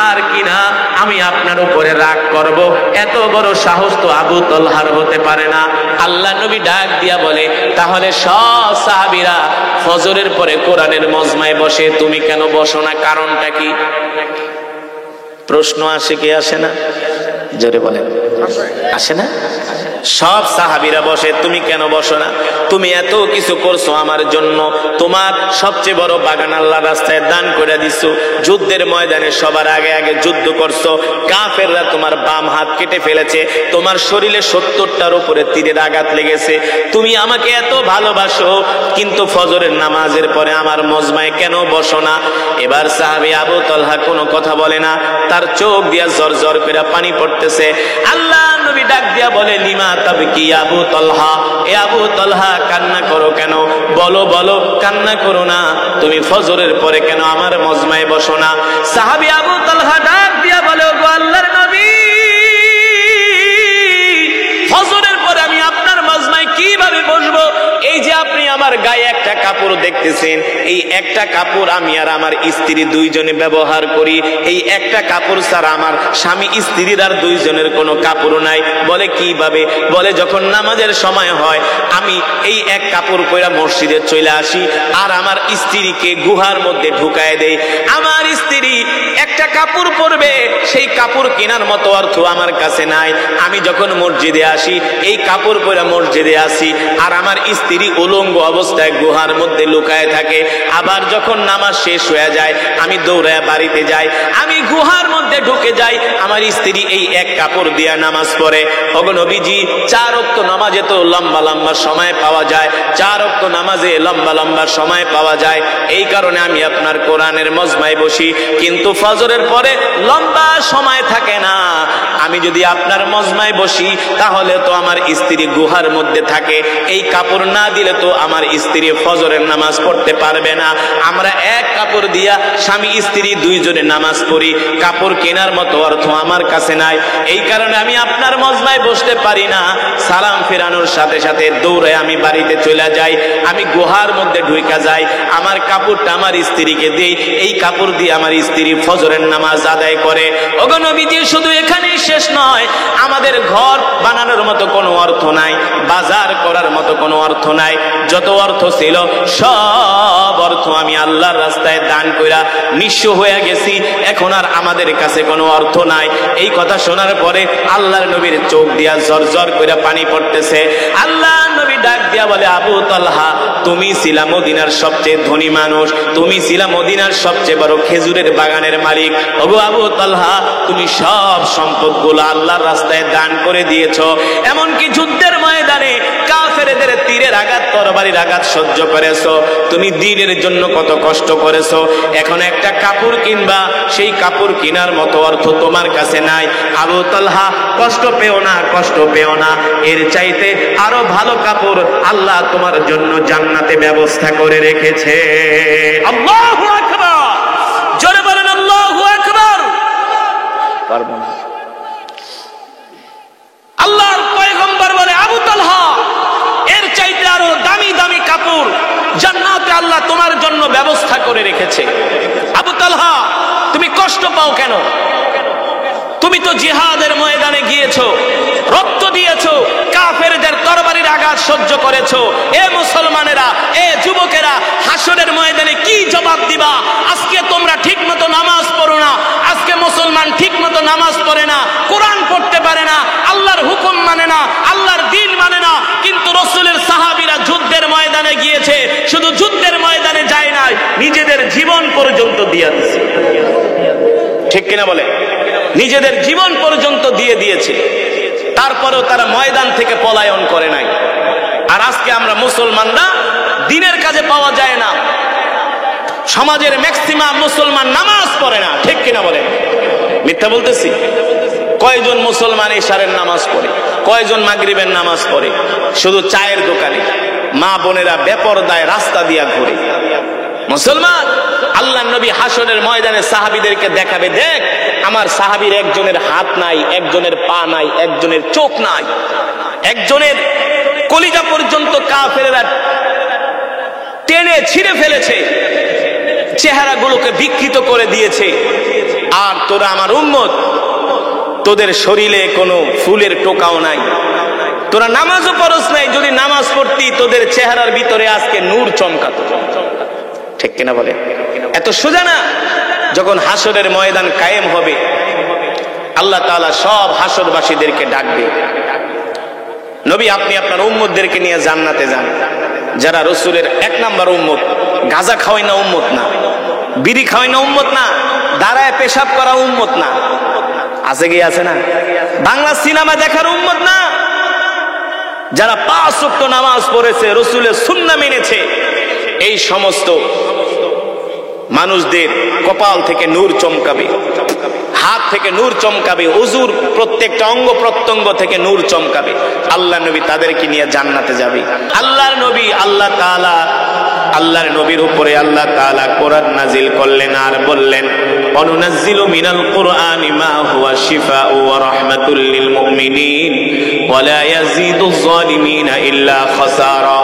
আর কিনা আমি আপনার উপরে রাগ করব? এত বড় সাহস তো আবু তালহার হতে পারে না। আল্লাহ নবী ডাক দিয়া বলে, তাহলে সব সাহাবীরা ফজরের পরে কোরআনের মজমায় বসে, তুমি কেন বসো না? কারণটা কি? প্রশ্ন আসে কি আসে না? জোরে বলেন, আসে না? সব সাহাবীরা বসে, তুমি কেন বসো না? তুমি এত কিছু করছো আমার জন্য, তোমার সবচেয়ে বড় বাগান আল্লাহর রাস্তায় দান করে দিছো, যুদ্ধের ময়দানে সবার আগে আগে যুদ্ধ করছো, কাফেররা তোমার বাম হাত কেটে ফেলেছে, তোমার শরীরে 70টার উপরে তীরের আঘাত লেগেছে, তুমি আমাকে এত ভালোবাসো, কিন্তু ফজরের নামাজের পরে আমার মজমায় কেন বসো না? এবার সাহাবী আবু তালহা কোনো কথা বলে না, তার চোখ দিয়া জর জর করে পানি পড়তেছে। আল্লাহ নবী ডাক দিয়া বলে, লিমা তাবকি আবু তালহা, এ আবু তালহা কান্না করো কেন? বলো বলো, কান্না করো না, তুমি ফজরের পরে কেন আমার মজমায় বসো না? সাহাবী আবু তালহা ডাক দিয়া বলে, ওগো আল্লাহর নবী, ফজরের পরে আমি আপনার মজমায় কি দেখতেছেন, এই একটা কাপড় আমি আর আমার স্ত্রী দুইজনে ব্যবহার করি। এই একটা কাপড় ছাড়া আমার স্বামী স্ত্রীর আর দুইজনের কোনো কাপড় নাই। বলে কিভাবে? বলে যখন নামাজের সময় হয় আমি এই এক কাপড় পরে মসজিদে চলে আসি আর আমার স্ত্রীকে গুহার মধ্যে ঢুকায় দেই। আমার স্ত্রী একটা কাপড় পরবে, সেই কাপড় কেনার মতো অর্থ আমার কাছে নাই। আমি যখন মসজিদে আসি এই কাপড় পরে মসজিদে আসি আর আমার স্ত্রী উলঙ্গ অবস্থায় গুহার মধ্যে লুকায় থাকে। আবার যখন নামাজ শেষ হয়ে যায় আমি দৌড়ায় বাড়িতে যাই, আমি গুহার মধ্যে ঢুকে যাই, আমার স্ত্রী এই এক কাপড় দিয়া নামাজ পড়ে। ওগো নবীজি, 4 ওয়াক্ত নামাজে তো লম্বা লম্বা সময় পাওয়া যায়, 4 ওয়াক্ত নামাজে লম্বা লম্বা সময় পাওয়া যায়। এই কারণে আমি আপনার কোরআনের মজমায় বসি, কিন্তু ফজরের পরে লম্বা সময় থাকে না। আমি যদি আপনার মজমায় বসি তাহলে তো আমার স্ত্রী গুহার মধ্যে থাকে, এই কাপড় না দিলে তো আমার স্ত্রী ফজরের নামাজ পড়তে পারবে না। আমরা এক কাপড় দিয়া স্বামী স্ত্রী দুইজনে নামাজ পড়ি, কাপড় কেনার মতো অর্থ আমার কাছে নাই। এই কারণে আমি আপনার মজমায় বসতে পারি না। সালাম ফেরানোর সাথে সাথে দৌড়ে আমি বাড়িতে চলে যাই, আমি গুহার মধ্যে ঢুইকা যাই, আমার কাপড়টা আমার স্ত্রীকে দেই, এই কাপড় দিয়ে আমার স্ত্রী ফজরের নামাজ আদায় করে। ওগো নবীজি, শুধু এখানেই শেষ নয়, আমাদের ঘর বানানোর মতো কোনো অর্থ নাই, বাজার করার মতো কোনো অর্থ নাই। যত অর্থ ছিল সব অর্থ আমি আল্লাহর রাস্তায় দান কইরা নিঃস্ব হয়ে গেছি, এখন আর আমাদের কাছে কোনো অর্থ নাই। এই কথা শোনার পরে আল্লাহর নবীর চোখ দিয়া ঝরঝর কইরা পানি পড়তেছে। আল্লাহর নবী ডাক দিয়া বলে, আবু তালহা, তুমি ছিলা মদিনার সবচেয়ে ধনী মানুষ, তুমি ছিলা মদিনার সবচেয়ে বড় খেজুরের বাগানের মালিক। ওগো আবু তালহা, তুমি সব সম্পদগুলো আল্লাহর রাস্তায় দান করে দিয়েছো, এমনকি যুদ্ধের ময়দানে কাফেরদের তীরের আঘাত, তরবারির আঘাত সহ্য করেছো, তুমি দ্বীনের জন্য কত কষ্ট করেছো। এখন একটা কাপড় কিনবা, সেই কাপড় কেনার মতো অর্থ তোমার কাছে নাই। আবু তালহা, কষ্ট পেও না, কষ্ট পেও না, এর চাইতে আরো ভালো কাপড় আল্লাহ তোমার জন্য জান্নাতে ব্যবস্থা করে রেখেছে। আল্লাহু আকবার, জোরে বলেন আল্লাহু আকবার। পারবো না। আল্লাহর পয়গম্বর বলে, আবু তালহা, এর চাইতে আরো দামি দামি কাপড় জান্নাতে আল্লাহ তোমার জন্য ব্যবস্থা করে রেখেছে। আবু তালহা, তুমি কষ্ট পাও কেন? তুমি তো জিহাদের ময়দানে গিয়েছো, রক্ত দিয়েছো, কাফেরদের তরবারির আঘাত সহ্য করেছো। এ মুসলমানেরা, এ যুবকেরা, হাসরের ময়দানে কি জবাব দিবা? আজকে তোমরা ঠিক মতো নামাজ পড়ো না, আজকে মুসলমান ঠিক মতো নামাজ পড়ে না, কোরআন পড়তে পারে না, আল্লাহর হুকুম মানে না, আল্লাহর দ্বীন মানে না, কিন্তু রাসূলের সাহাবীরা যুদ্ধের ময়দানে গিয়েছে, শুধু যুদ্ধের ময়দানে যায় নাই, নিজেদের জীবন পর্যন্ত দিয়ে দিয়েছে। ঠিক কিনা বলে? নিজেদের জীবন পর্যন্ত দিয়ে দিয়েছে, তারপরেও তারা ময়দান থেকে পলায়ন করে নাই। আর আজকে আমরা মুসলমানরা দিনের কাজে পাওয়া যায় না, সমাজের ম্যাক্সিমাম মুসলমান নামাজ পড়ে না। ঠিক কিনা বলেন? মিথ্যা বলতেছি? কয়জন মুসলমান ইশারের নামাজ পড়ে, কয়জন মাগরিবের নামাজ পড়ে? শুধু চায়ের দোকানে মা বোনেরা বেপরদায় রাস্তা দিয়া ঘুরে। মুসলমান, আল্লাহ নবী হাসরের ময়দানে সাহাবীদেরকে দেখাবে, দেখ আমার সাহাবীর একজনের হাত নাই, একজনের পা নাই, একজনের চোখ নাই, একজনের কলিজা পর্যন্ত কাফেররা টেনে ছিঁড়ে ফেলেছে, চেহারাগুলোকে বিকৃত করে দিয়েছে। আর তোরা আমার উম্মত, তোদের শরীরে কোনো ফুলের টোকাও নাই, তোরা নামাজও পড়স নাই। যদি নামাজ পড়তি তোদের চেহারার ভিতরে আজকে নূর চমকাতো। ঠিক কিনা বলে? এত সোজা না। যখন হাসরের ময়দান কায়েম হবে, আল্লাহ তাআলা সব হাসরবাসীদেরকে ডাকবে, নবী আপনি আপনার উম্মতদেরকে নিয়ে জান্নাতে যান। যারা রাসূলের 1 নাম্বার উম্মত, গাঁজা খাওয়াই না উম্মত না, বিড়ি খাওয়াই না উম্মত না, দাঁড়ায় পেশাব করা উম্মত না, আছে কি আছে না, বাংলা সিনেমা দেখার উম্মত না, যারা 5 ওয়াক্ত নামাজ পড়েছে, রাসূলের সুন্নাহ মেনেছে, এই সমস্ত মানুষদের কপাল থেকে নূর চমকাবে, হাত থেকে নূর চমকাবে, ওযুর প্রত্যেকটা অঙ্গ প্রত্যঙ্গ থেকে নূর চমকাবে। আল্লাহ নবী তাদেরকে নিয়ে জান্নাতে যাবে। আল্লাহর নবী, আল্লাহ তাআলা, আল্লাহর নবীর উপরে আল্লাহ তাআলা কোরআন নাজিল করলেন আর বললেন, অনুনাজ্জিলু মিনাল কুরআনি মা হুয়া শিফাউ ওয়া রাহমাতুল লিল মুমিনিন ওয়া লা ইয়াজিদুজ জালিমিনা ইল্লা খাসারা।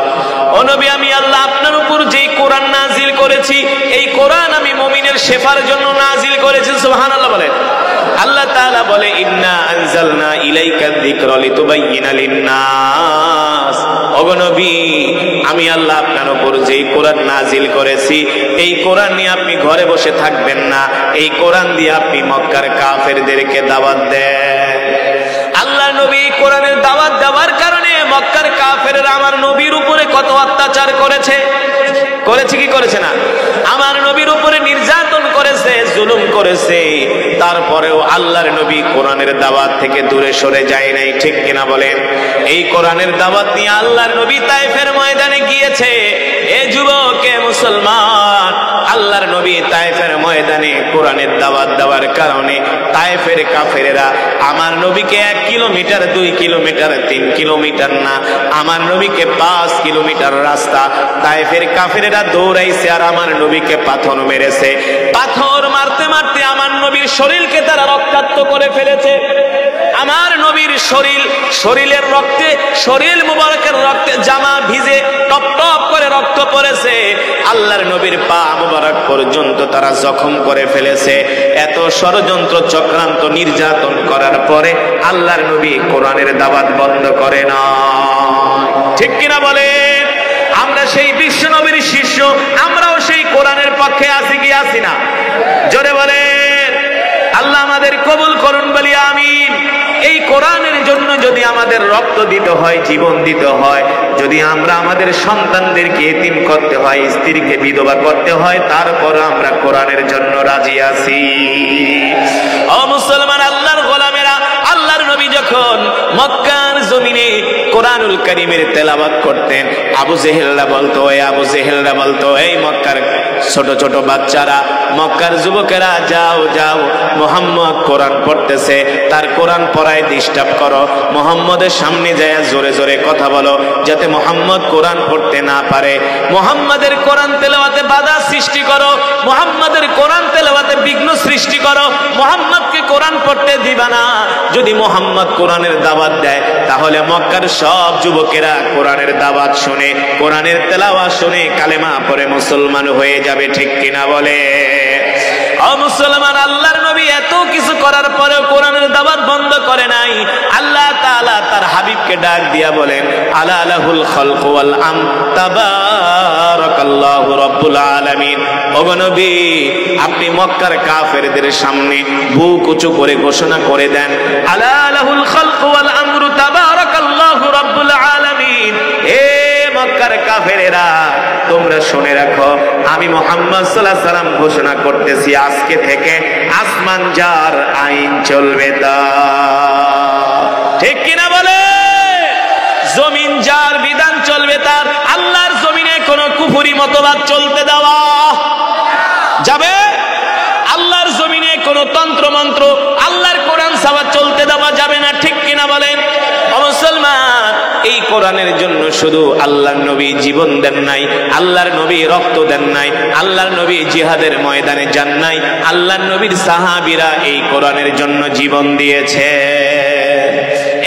ও নবী, আমি আল্লাহ আপনার উপর যেই কোরআন নাজিল করেছি, এই কোরআন আমি মুমিনের শেফার জন্য নাজিল করেছি। সুবহানাল্লাহ বলেন। আল্লাহ তাআলা বলে ইন্না আনজালনা ইলাইকা যিকরা লিতুবাইয়িনা লিন-নাস। ওগো নবী, আমি আল্লাহ আপনার উপর যেই কোরআন নাজিল করেছি, এই কোরআন নিয়ে আপনি ঘরে বসে থাকবেন না, এই কোরআন দিয়ে আপনি মক্কার কাফেরদেরকে দাওয়াত দেন। আল্লাহ নবী কোরআনের দাওয়াত দেওয়ার কারণে মক্কার কাফেররা আমার নবীর উপরে কত অত্যাচার করেছে, করেছে কি করেছে না? আমার নবীর উপরে নির্যাতন করেছে, জুলুম করেছে, তারপরেও আল্লাহর নবী কোরআনের দাওয়াত থেকে দূরে সরে যায় নাই, ঠিক কিনা বলেন? এই কোরআনের দাওয়াত নিয়ে আল্লাহর নবী তায়েফের ময়দানে গিয়েছে। এ যুবক, এ মুসলমান, আল্লাহর নবী তায়েফের ময়দানে কোরআনের দাওয়াত দেওয়ার কারণে তায়েফের কাফেরেরা আমার নবীকে 1 কিলোমিটার, 2 কিলোমিটার, 3 কিলোমিটার না, আমার নবীকে 5 কিলোমিটার রাস্তা তায়েফের কাফেরেরা দৌড়াইছে আর আমার নবীকে পাথর মেরেছে। পাথর মারতে মারতে আমার নবীর শরীরকে তারা রক্তাক্ত করে ফেলেছে। আমার নবীর শরীরের রক্তে, শরীর মুবারকের রক্তে জামা ভিজে টপ টপ করে রক্ত পড়েছে। আল্লাহর নবীর পা মুবারক পর্যন্ত তারা জখম করে ফেলেছে। এত ষড়যন্ত্র, চক্রান্ত, নির্যাতন করার পরে আল্লাহর নবী কোরআনের দাওয়াত বন্ধ করে না, ঠিক কিনা বলেন? আমরা সেই বিশ্ব নবীর শিষ্য, আমরাও সেই কোরআনের পক্ষে আছি কি আছি না? জোরে বলেন। আল্লাহ আমাদের কবুল করুন, বলি আমিন। এই কোরআনের জন্য যদি আমাদের রক্ত দিতে হয়, জীবন দিতে হয়, যদি আমরা আমাদের সন্তানদেরকে এতিম করতে হয়, স্ত্রীকে বিধবা করতে হয়, তারপর আমরা কোরআনের জন্য রাজি আছি। ও মুসলমান, আল্লাহর গোলামেরা, আল্লাহর নবী যখন মক্কার জমিনে কোরআনুল কারীমের তেলাওয়াত করতেন, আবু জেহেলরা বলতো, আবু জেহেলরা বলতো, এই মক্কার ছোট ছোট বাচ্চারা, মক্কার যুবকেরা, যাও যাও, মুহাম্মদ কোরআন পড়তেছে, তার কোরআন পড়ায় ডিস্টার্ব করো, মুহাম্মদের সামনে যায় জোরে জোরে কথা বলো, যাতে মুহাম্মদ কোরআন পড়তে না পারে। মুহাম্মাদের কোরআন তেলাওয়াতে বাধা সৃষ্টি করো, মুহাম্মাদের কোরআন তেলাওয়াতে বিঘ্ন সৃষ্টি করো, মুহাম্মদকে কোরআন পড়তে দিবা না। যদি মুহাম্মদ কোরআনের দাওয়াত দেয়, তাহলে মক্কার সব যুবকেরা কোরআনের দাওয়াত শুনে, কোরআনের তেলাওয়াত শুনে কালেমা পড়ে মুসলমান হয়ে যাবে, ঠিক কিনা বলে? ও মুসলমান, আল্লাহর নবী এত কিছু করার পরেও কোরআনের দাওয়াত বন্ধ করে নাই। আল্লাহ তাআলা তার হাবিবকে ডাক দিয়া বলেন, আলা লাহুল খালকু ওয়াল আম তাবারাকাল্লাহু রাব্বুল আলামিন। ওগো নবী, আপনি মক্কার কাফেরদের সামনে বুক উঁচু করে ঘোষণা করে দেন, আলা লাহুল খালকু ওয়াল আমরু তাবারাকাল্লাহু রাব্বুল আলামিন। হে মক্কার কাফেরেরা, তোমরা শুনে রাখো, আমি মুহাম্মদ সাল্লাল্লাহু আলাইহি সাল্লাম ঘোষণা করতেছি, আজকে থেকে আসমান যার, আইন চলবে তার, ঠিক কিনা বলে? জমিন যার, বিধান চলবে তার। আল্লাহর জমিনে কোন কুফরি মতবাদ চলতে দেওয়া যাবে? আল্লাহর জমিনে কোন তন্ত্র মন্ত্র, আল্লাহর কোরআন ছাড়া চলতে দেওয়া যাবে না, ঠিক কিনা বলেন? মুসলমান, এই কোরআনের জন্য শুধু আল্লাহর নবী জীবন দেন নাই, আল্লাহর নবী রক্ত দেন নাই, আল্লাহর নবী জিহাদের ময়দানে যান নাই, আল্লাহর নবীর সাহাবীরা এই কোরআনের জন্য জীবন দিয়েছে।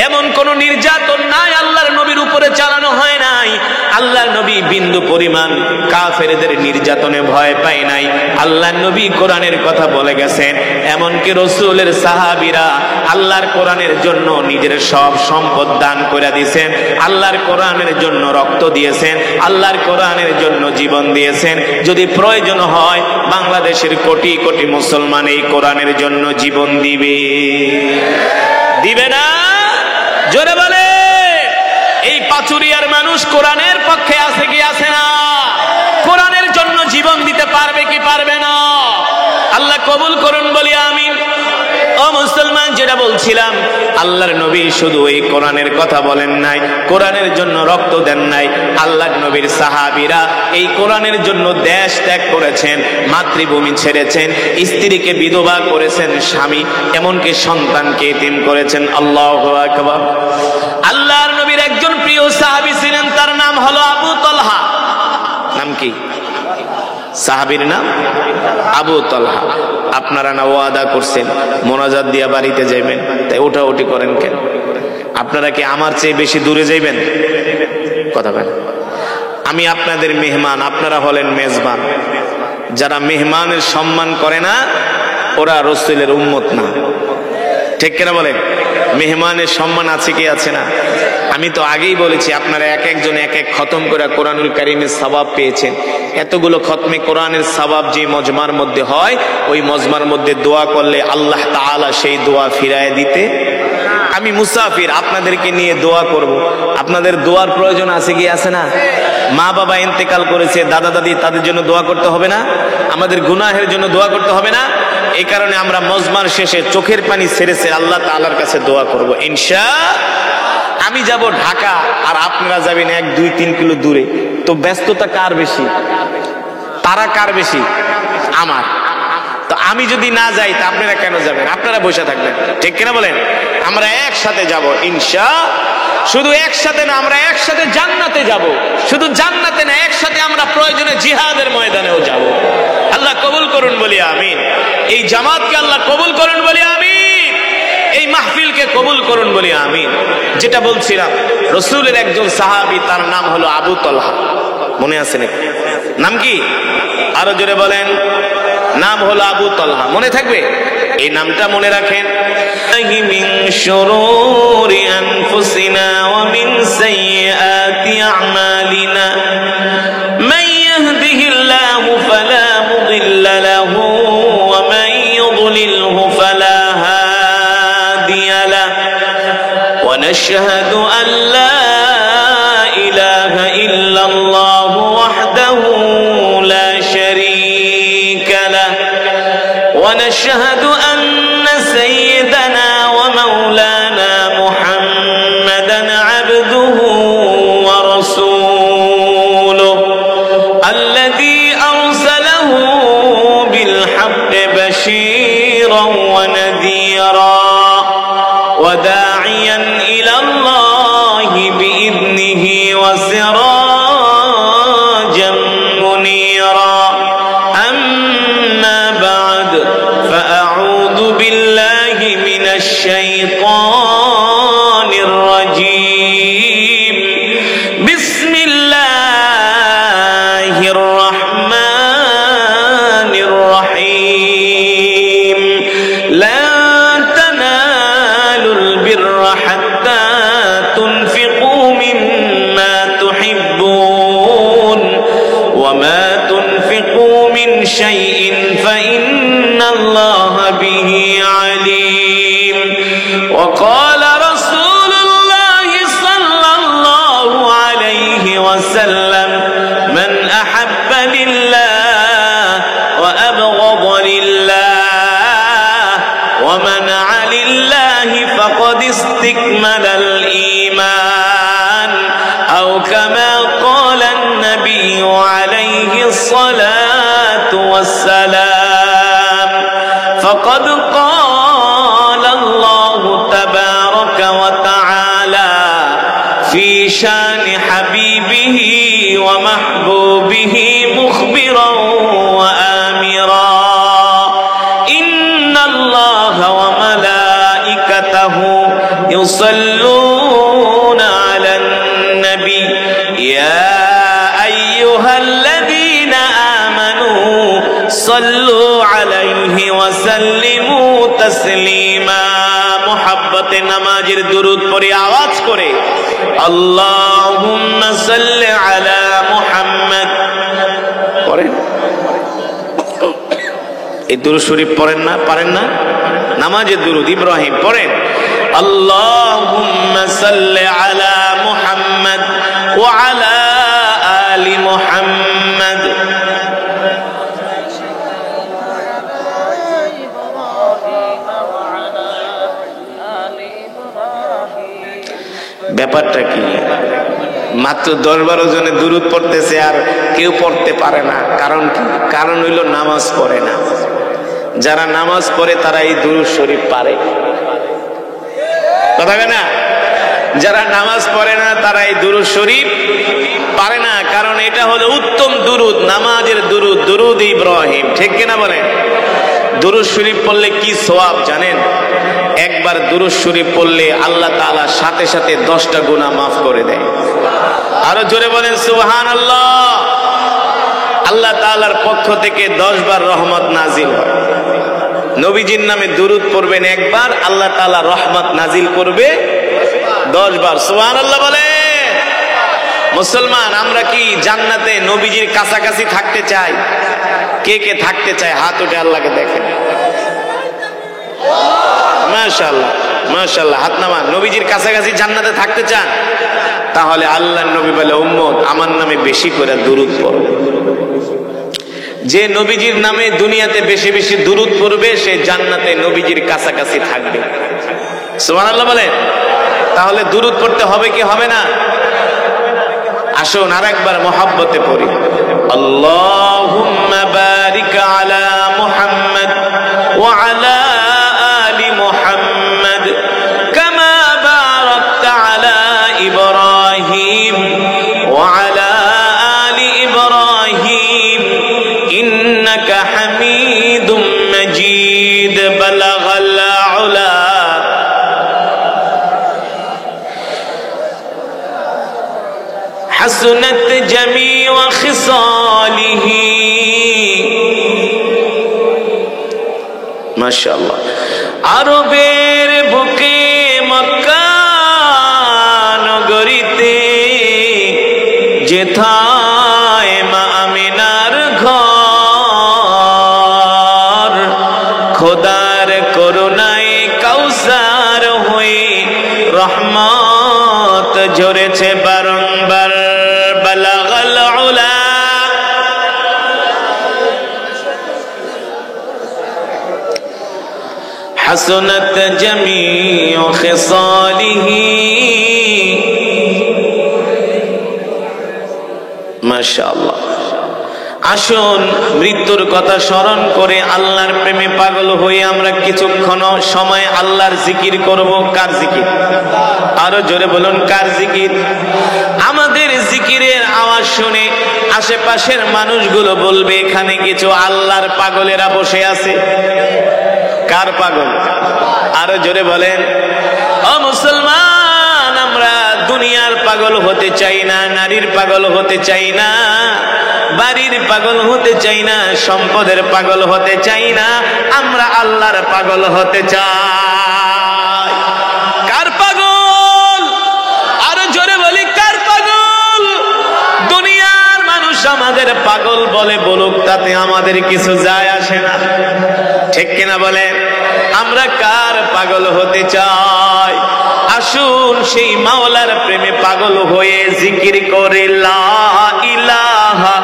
এমন কোন নির্যাতন নাই আল্লাহর নবীর উপরে চালানো হয় নাই। আল্লাহর নবী বিন্দু পরিমাণ কাফেরদের নির্যাতনে ভয় পায় নাই। আল্লাহর নবী কোরআনের কথা বলে গেছেন, এমনকি রাসূলের সাহাবীরা আল্লাহর কোরআনের জন্য নিজের সব সম্পদ দান করে দিয়েছেন, আল্লাহর কোরআনের জন্য রক্ত দিয়েছেন, আল্লাহর কোরআনের জন্য জীবন দিয়েছেন। যদি প্রয়োজন হয়, বাংলাদেশের কোটি কোটি মুসলমান এই কোরআনের জন্য জীবন দিবে না? জোরে বলে। এই পাচুরিয়ার মানুষ কোরআনের পক্ষে আছে কি আছে না? কোরআনের জন্য জীবন দিতে পারবে কি পারবে না? আল্লাহ কবুল করুন, বলি আমিন। ও মুসলমান, যেটা বলছিলাম, আল্লাহর নবী শুধু এই কোরআনের কথা বলেন নাই, কোরআনের জন্য রক্ত দেন নাই। আল্লাহর নবীর সাহাবীরা এই কোরআনের জন্য দেশ ত্যাগ করেছেন, মাতৃভূমি ছেড়েছেন, স্ত্রীকে বিধবা করেছেন, স্বামী এমনকি সন্তানকে এতিম করেছেন। আল্লাহু আকবার। আল্লাহর নবীর একজন প্রিয় সাহাবী ছিলেন, তার নাম হলো আবু তালহা। নাম কি? সাহাবীর নাম আবু তালহা। আপনারা না ওয়াদা করছেন মোনাজাত দিয়া বাড়িতে যাইবেন, তাই ওঠাউঠি করেন কেন? আপনারা কি আমার চেয়ে বেশি দূরে যাইবেন? কথা বলেন। আমি আপনাদের মেহমান, আপনারা হলেন মেজবান। যারা মেহমানের সম্মান করে না ওরা রাসূলের উম্মত না। ঠিক কিনা বলেন? মেহমানের সম্মান আছে কি আছে না? আমি তো আগেই বলেছি আপনারা এক একজন এক এক খতম করে কোরআনুল কারীমের সওয়াব পেয়েছেন। এতগুলো খতমে কোরআনের সওয়াব যে মজমার মধ্যে হয়, ওই মজমার মধ্যে দোয়া করলে আল্লাহ তাআলা সেই দোয়া ফিরায় দিতে। আমি মুসাফির, আপনাদেরকে নিয়ে দোয়া করব। আপনাদের দোয়ার প্রয়োজন আছে কি আছে না? মা বাবা ইন্তেকাল করেছে, দাদা দাদি, তাদের জন্য দোয়া করতে হবে না? আমাদের গুনাহের জন্য দোয়া করতে হবে না? এই কারণে আমরা মজমার শেষে চোখের পানি ছেড়ে আল্লাহ তাআলার কাছে দোয়া করব ইনশাআল্লাহ। আমি যাব ঢাকা আর আপনারা যাবেন 1-2-3 কিলো দূরে, তো ব্যস্ততা কার বেশি? তারা কার বেশি? আমার। তো আমি যদি না যাই তা আপনারা কেন যাবেন? আপনারা বসে থাকবেন। ঠিক কিনা বলেন? আমরা একসাথে যাব ইনশাআল্লাহ। শুধু একসাথে না, আমরা একসাথে জান্নাতে যাব। শুধু জান্নাতে না, একসাথে আমরা প্রয়োজনে জিহাদের ময়দানেও যাব। আল্লাহ কবুল করুন বলি আমিন। এই জামাতকে আল্লাহ কবুল করুন বলি আমিন। এই মাহফিলকে কবুল করুন বলি আমিন। যেটা বলছিলাম, রাসূলের একজন সাহাবী, তার নাম হলো আবু তালহা। মনে আছে নাকি? নাম কি? আরো জোরে বলেন। নাম হলো আবু তালহা। মনে থাকবে? এই নামটা মনে রাখেন। মিন শুরুরি আনফুসিনা ওয়া মিন সাইয়্যাতি আমালিনা মান ইয়াহদিহিল্লাহু ফালা মুদিল্লা লাহু ওয়া মান ইউদ্লিলহু ফালা হাদিয়া লাহু ওয়া নাশহাদু আন লা ইলাহা ইল্লাল্লাহু ওয়াহদাহু লা শারীকা লাহু ওয়া নাশহাদু আন্না সাইয়্যিদানা ওয়া মাওলানা মুহাম্মাদান আবদুহু ওয়া রাসূলুহু আল্লাযী আরসালাহু বিল হাক্কি বাশীরান ওয়া নাযীরা ওয়া দাঈয়ান ইলাল্লাহি বিইذনিহি ওয়া সিরাজাম মুনীরা। আম্মা বা'দ فأعوذ بالله من الشيطان الرجيم بسم الله الرحمن الرحيم لن تنالوا البر حتى تنفقوا مما تحبون وما تنفقوا من شيء فإن الله به عليم وقال رسول الله صلى الله عليه وسلم من أحب لله وأبغض لله ومنع لله فقد استكمل الإيمان أو كما قال النبي عليه الصلاة والسلام. فقد قال الله تبارك وتعالى في شان حبيبه ومحبوبه مخبرا وآمرا إن الله وملائكته يصلون على النبي يا أيها الذين آمنوا صلوا عليه وسلموا تسليما. محبت نمازের দুরূদ পড়ে আওয়াজ করে আল্লাহুম্মা সাল্লি আলা মুহাম্মদ পড়েন। এই দুরূদ শরীফ পড়েন না? পারেন না? নামাজের দুরূদ ইব্রাহিম পড়েন। আল্লাহুম্মা সাল্লি আলা মুহাম্মদ ওয়া আলা আলি মুহাম্মদ। ব্যাপারটা কি? মাত্র 10-12 জনে দুরূদ পড়তেছে আর কেউ পড়তে পারে না। কারণ কি? কারণ হইল নামাজ পড়ে না। যারা নামাজ পড়ে তারা এই দুরূদ শরীফ পারে। কথা বলে না? যারা নামাজ পড়ে না তারা এই দুরূদ শরীফ পারে না। কারণ এটা হলো উত্তম দুরূদ, নামাজের দুরূদ, দুরূদ ইব্রাহিম। ঠিক কিনা বলেন? দুরূদ শরীফ পড়লে কি সওয়াব জানেন? একবার দুরূদ শরীফ পড়লে আল্লাহ তাআলা সাথে সাথে 10টা গুনাহ মাফ করে দেয়। আরো জোরে বলেন সুবহানাল্লাহ। আল্লাহ তাআলার পক্ষ থেকে 10 বার রহমত নাজিল হয়। নবীজির নামে দুরূদ পড়বেন একবার, আল্লাহ তাআলা রহমত নাজিল করবে 10 বার। সুবহানাল্লাহ বলে। মুসলমান, আমরা কি জান্নাতে নবীজির কাছাকাছি থাকতে চাই? কে কে থাকতে চায় হাত উঠে আল্লাহকে দেখেন। মাশাআল্লাহ মাশাআল্লাহ, হাত নামান। নবীজির কাছাকাছি জান্নাতে থাকতে চান? তাহলে আল্লাহর নবী বলে, উম্মত আমার নামে বেশি করে দুরূদ পড়ো। যে নবীজির নামে দুনিয়াতে বেশি বেশি দুরূদ পড়বে সে জান্নাতে নবীজির কাছাকাছি থাকবে। সুবহানাল্লাহ বলেন। তাহলে দুরূদ পড়তে হবে কি হবে না? আসুন আরেকবার মহব্বতে পড়ি। আল্লাহুম্মা বারিক আলা মুহাম্মদ ওয়া আলা আলি মুহাম্মদ কামা বারাকতা আলা ইব্রাহিম ওয়া আলা আলি ইব্রাহিম ইন্নাকা হামিদুম মাজিদ। বালাগাল উলা حسنت جميع خصاله মাশাআল্লাহ। আরবের বুকে মক্কা নগরীতে যেথায় মা আমিনার ঘর, খোদার করুণায় কাউসার হয়ে রহমত ঝরেছে বারংবার। বালাগাল উলা হাসনাত জামিউ খিসালিহি। মাশাআল্লাহ। আসুন মৃত্যুর কথা স্মরণ করে আল্লাহর প্রেমে পাগল হয়ে আমরা কিছুক্ষণ সময় আল্লাহর জিকির করব। কার জিকির? আরো জোরে বলুন, কার জিকির? আমাদের জিকিরের আওয়াজ শুনে আশেপাশের মানুষগুলো বলবে এখানে কিছু আল্লাহর পাগলেরা বসে আছে। কার পাগল? আরো জোরে বলেন। ও মুসলমান, আমরা দুনিয়ার পাগল হতে চাই না, নারীর পাগল হতে চাই না, বাড়ির পাগল হতে চাই না, সম্পদের পাগল হতে চাই না, আমরা আল্লাহর পাগল হতে চাই। কার পাগল? আরো জোরে বলি, কার পাগল? দুনিয়ার মানুষ আমাদের পাগল বলে বলুক, তাতে আমাদের কিছু যায় আসে না। ঠিক কিনা বলেন? আমরা কার পাগল হতে চাই? আসুন সেই মাওলার প্রেমে পাগল হয়ে জিকির করে লা ইলাহা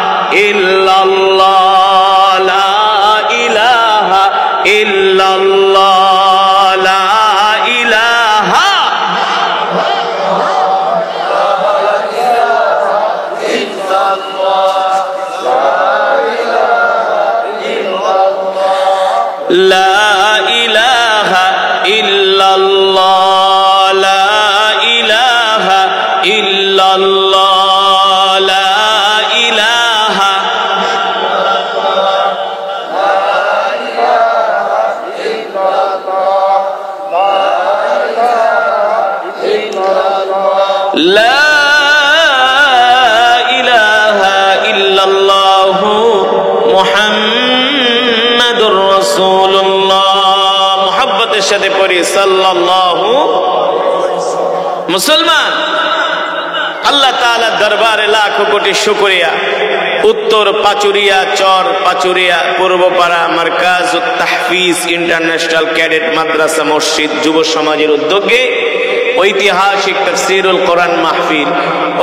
ইল্লাল্লাহ, লা ইলাহা ইল্লাল্লাহ, লা ইলাহা লা ইলাহা ইল্লাল্লাহ, লা ইলাহা ইল্লাল্লাহ, লা ইলাহা লা ইলাহা ইল্লাল্লাহ মুহাম্মাদুর রাসূলুল্লাহ। মুহাব্বতের সাথে পড়ি সাল্লাল্লাহু। মুসলমান, আল্লাহ তাআলার দরবারে লাখো কোটি শুকরিয়া। উত্তর পাচুরিয়া চর পাচুরিয়া পূর্বপাড়া মারকাজুত তাহফিজ ইন্টারন্যাশনাল ক্যাডেট মাদ্রাসা মসজিদ যুব সমাজের উদ্যোগে ঐতিহাসিক তাফসীরুল কোরআন মাহফিল।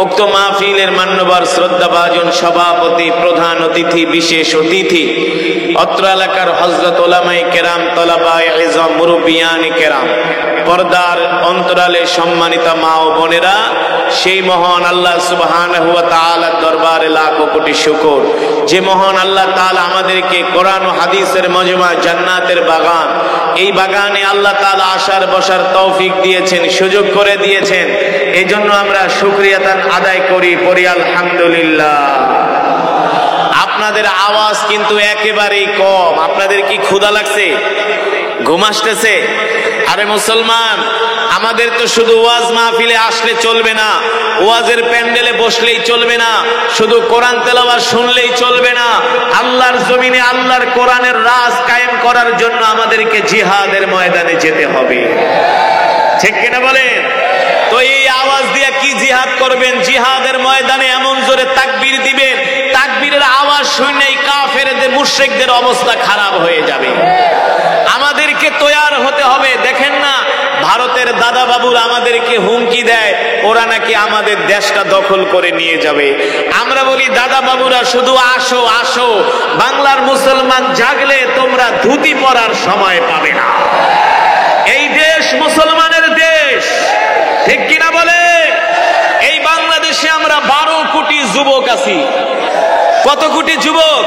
উক্ত মাহফিলের মান্যবর শ্রদ্ধাভাজন সভাপতি, প্রধান অতিথি, বিশেষ অতিথি অত্র এলাকার হযরত উলামায়ে কেরাম, তলাবায়ে ইলম, মুরব্বিয়ানে কেরাম, পর্দার অন্তরালে সম্মানিত মা ও বোনেরা, সেই মহান আল্লাহ সুবহানাহু ওয়া তাআলার দরবারে লাখো কোটি শুকর, যে মহান আল্লাহ তাআলা আমাদেরকে কোরআন ও হাদিসের মজমা জান্নাতের বাগান, এই বাগানে আল্লাহ তাআলা আসার বসার তৌফিক দিয়েছেন, সুযোগ করে দিয়েছেন। এই জন্য আমরা শুকরিয়া আদায় করি, পড়ি আলহামদুলিল্লাহ। আপনাদের আওয়াজ কিন্তু একেবারেই কম। আপনাদের কি ক্ষুধা লাগছে? ঘুম আসতেছে? আরে মুসলমান, আমাদের তো শুধু ওয়াজ মাহফিলে আসলে চলবে না, ওয়াজের প্যান্ডেলে বসলেই চলবে না, শুধু কোরআন তেলাওয়াত শুনলেই চলবে না। আল্লাহর জমিনে আল্লাহর কোরআনের রাজ কায়েম করার জন্য আমাদেরকে জিহাদের ময়দানে যেতে হবে, ঠিক কিনা বলেন? তো এই আওয়াজ দিয়ে কি জিহাদ করবেন? জিহাদের ময়দানে এমন জোরে তাকবীর দিবেন, তাকবীরের আওয়াজ শুনেই কাফেরদের মুশরিকদের অবস্থা খারাপ হয়ে যাবে। আমাদেরকে তৈয়ার হতে হবে। দেখেন না, ভারতের দাদা বাবুরা আমাদেরকে হুমকি দেয়, ওরা নাকি আমাদের দেশটা দখল করে নিয়ে যাবে। আমরা বলি, দাদা বাবুরা শুধু আসো আসো, বাংলার মুসলমান জাগলে তোমরা ধুতি পরার সময় পাবে না। এই দেশ মুসলমানের দেশ, ঠিক কিনা বলে? এই বাংলাদেশে আমরা 12 কোটি যুবক আছি। কত কোটি যুবক?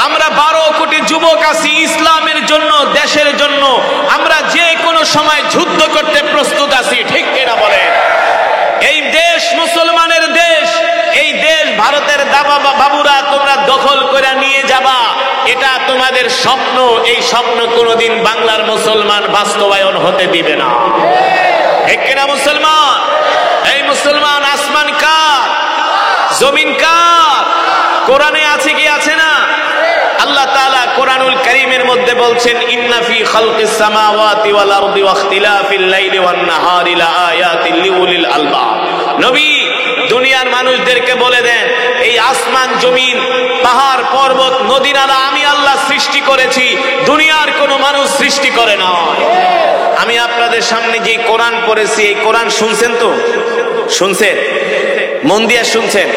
আমরা 12 কোটি যুবক আছি। ইসলামের জন্য, দেশের জন্য আমরা যে কোনো সময় যুদ্ধ করতে প্রস্তুত আছি, ঠিক কিনা বলে? এই দেশ মুসলমানের দেশ, এই দেশ ভারতের দাদা বাবুরা তোমরা দখল করে নিয়ে যাবা, এটা তোমাদের স্বপ্ন। এই স্বপ্ন কোনোদিন বাংলার মুসলমান বাস্তবায়ন হতে দিবে না, ঠিক কিনা মুসলমান? এই মুসলমান, আসমান কার? জমিন কার? কোরআনে আছে কি আছে না? আল্লাহ তাআলা কোরআনুল কারীমের মধ্যে বলছেন, ইন্না ফি খালকিস সামাওয়াতি ওয়াল আরদি ওয়া ইখতিলাফিল লাইলি ওয়ান নাহারি লাআয়াতিল লিউলিল আলবাব। নবী, দুনিয়ার মানুষদেরকে বলে দেন, এই আসমান জমিন পাহাড় পর্বত নদী নালা আমি আল্লাহ সৃষ্টি করেছি, দুনিয়ার কোনো মানুষ সৃষ্টি করে না। আমি আপনাদের সামনে যে কোরআন পড়েছি, এই কোরআন শুনছেন তো? শুনছেন? মন দিয়ে শুনছেন?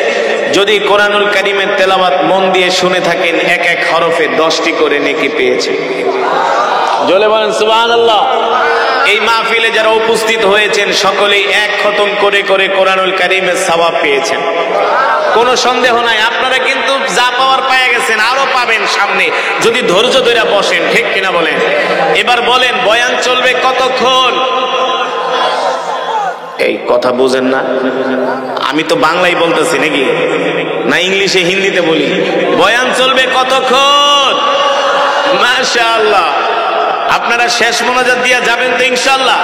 যদি কোরআনুল কারীমের তেলাওয়াত মন দিয়ে শুনে থাকেন, এক এক হরফে 10টি করে নেকি পেয়েছে। জোরে বলেন সুবহানাল্লাহ। এই মাহফিলে যারা উপস্থিত হয়েছেন সকলেই এক খতম করে করে কোরআনুল কারীমের সওয়াব পেয়েছেন, কোনো সন্দেহ নাই। আপনারা কিন্তু যা পাওয়ার পেয়ে গেছেন, আরো পাবেন সামনে, যদি ধৈর্য ধরে বসেন, ঠিক কিনা বলেন? এবার বলেন, বয়ান চলবে কতক্ষণ? এই কথা বুঝেন না? আমি তো বাংলায় বলতেছি নাকি, না ইংলিশে হিন্দিতে বলি? বয়ান চলবে কতক্ষণ? মাশাআল্লাহ। আপনারা শেষ মোনাজাত দিয়া যাবেন তো ইনশাআল্লাহ?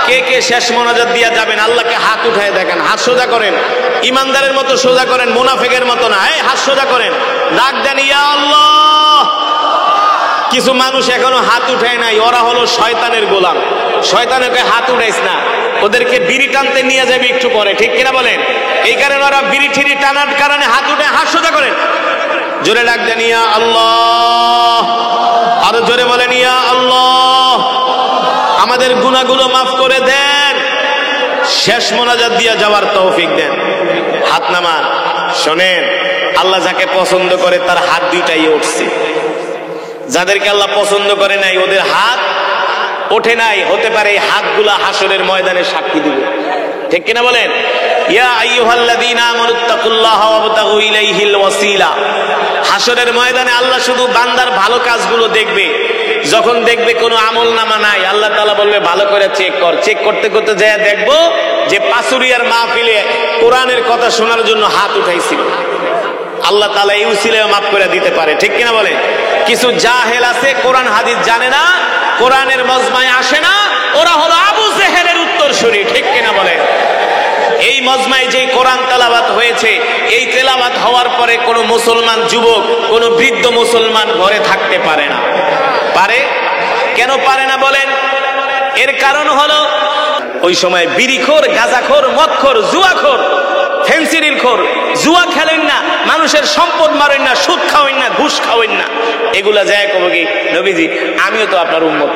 কে কে শেষ মোনাজাত দিয়া যাবেন? আল্লাহকে হাত উঠায় দেখেন, হাত সোজা করেন, ইমানদারের মতো সোজা করেন, মুনাফিকের মতো না। এই হাত সোজা করেন, ডাক দেন, ইয়া আল্লাহ। কিছু মানুষ এখনো হাত উঠায় নাই, ওরা হলো শয়তানের গোলাম। শয়তানকে হাত উঠাইস না, ওদেরকে বিড়ি টানতে নিয়ে যাবে একটু পরে, ঠিক কিনা বলেন? এই কারণে ওরা বিড়ি ঠিড়ি টানার কারণে হাত উঠে, হাত সোজা করেন, জোরে ডাক দেন, ইয়া আল্লাহ। আরো জোরে বলেন, ইয়া আল্লাহ। আমাদের গুনাহগুলো মাফ করে দেন, শেষ মোনাজাত দিয়ে যাওয়ার তৌফিক দেন। হাত নামান। শোনেন, আল্লাহ যাকে পছন্দ করে তার হাত দুইটাই উঠছে, যাদেরকে আল্লাহ পছন্দ করে নাই ওদের হাত ওঠে নাই। হতে পারে এই হাতগুলা হাসরের ময়দানে সাক্ষী দিবে, ঠিক কিনা বলেন? ইয়া আইয়ুহাল্লাযীনা আমানুত্তাকুল্লাহা ওয়াবতাগু ইলাইহিল ওয়াসিলা। হাসরের ময়দানে আল্লাহ শুধু বান্দার ভালো কাজগুলো দেখবে। যখন দেখবে কোনো আমল নামা নাই, আল্লাহ তাআলা বলবে, ভালো করে চেক কর। চেক করতে করতে যায় দেখবো যে পাসুরিয়ার মাহফিলে কোরআনের কথা শোনার জন্য হাত উঠাইছিল। আল্লাহ তাআলা এই উসিলায় মাফ করে দিতে পারে, ঠিক কিনা বলেন? কিছু জাহেল আছে, কোরআন হাদিস জানে না, কোরআনের মজমায় আসে না, ওরা হলো আবু জেহেলের উত্তরসূরি, ঠিক কিনা বলেন? এই মজমায় যে কোরআন তেলাওয়াত হয়েছে, এই তেলাওয়াত হওয়ার পরে কোনো মুসলমান যুবক, কোনো বৃদ্ধ মুসলমান ঘরে থাকতে পারে না। পারে? কেন পারে না বলেন? এর কারণ হলো ওই সময় বিড়িখোর, গাঁজাখোর, মদখোর, জুয়াখোর, ফেন্সিডিলখোর, জুয়া খেলেন না, মানুষের সম্পদ মারেন না, সুদ খাওয়েন না, ঘুষ খাওয়েন না। এগুলা যায় কবে কি, নবীজি আমিও তো আপনার উম্মত,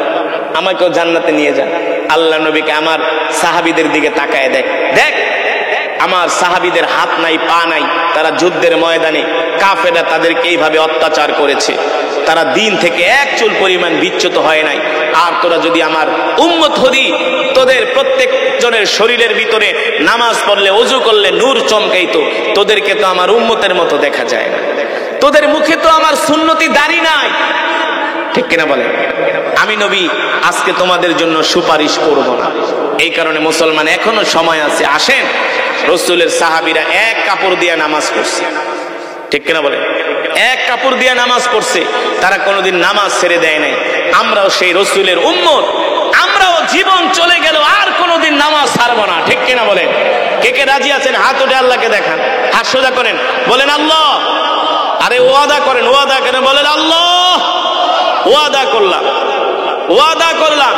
আমাকেও জান্নাতে নিয়ে যান। আল্লাহ নবীকে আমার সাহাবীদের দিকে তাকায় দেখ, দেখ আমার সাহাবীদের হাত নাই, পা নাই, তারা যুদ্ধের ময়দানে কাফেররা তাদেরকে এইভাবে অত্যাচার করেছে, তারা দিন থেকে এক চুল পরিমাণ বিচ্যুত হয় নাই। আর তোরা যদি আমার উম্মত হদি, তোদের প্রত্যেক জনের শরীরের ভিতরে নামাজ পড়লে, ওযু করলে নূর চমকাইতো, তোদেরকে তো আমার উম্মতের মতো দেখা যায় না, তোদের মুখে তো আমার সুন্নতি দাড়ি নাই, ঠিক কিনা বলে? আমি নবী আজকে তোমাদের জন্য সুপারিশ করব না। এই কারণে মুসলমান এখনো সময় আছে, আসেন। রাসূলের সাহাবীরা এক কাপড় দিয়ে নামাজ পড়ছে, ঠিক কিনা বলে? এক কাপড় দিয়ে নামাজ পড়ছে, তারা কোনোদিন নামাজ ছেড়ে দেয় নাই। আমরাও সেই রসুলের উম্মত, আমরাও জীবন চলে গেল আর কোনোদিন নামাজ ছাড়বো না, ঠিক কিনা বলেন? কে কে রাজি আছেন? হাত উঠে আল্লাহকে দেখান, হাত সোজা করেন, বলেন আল্লাহ। আরে ওয়াদা করেন, ওয়াদা করেন, বলেন আল্লাহ ওয়াদা করলাম, ওয়াদা করলাম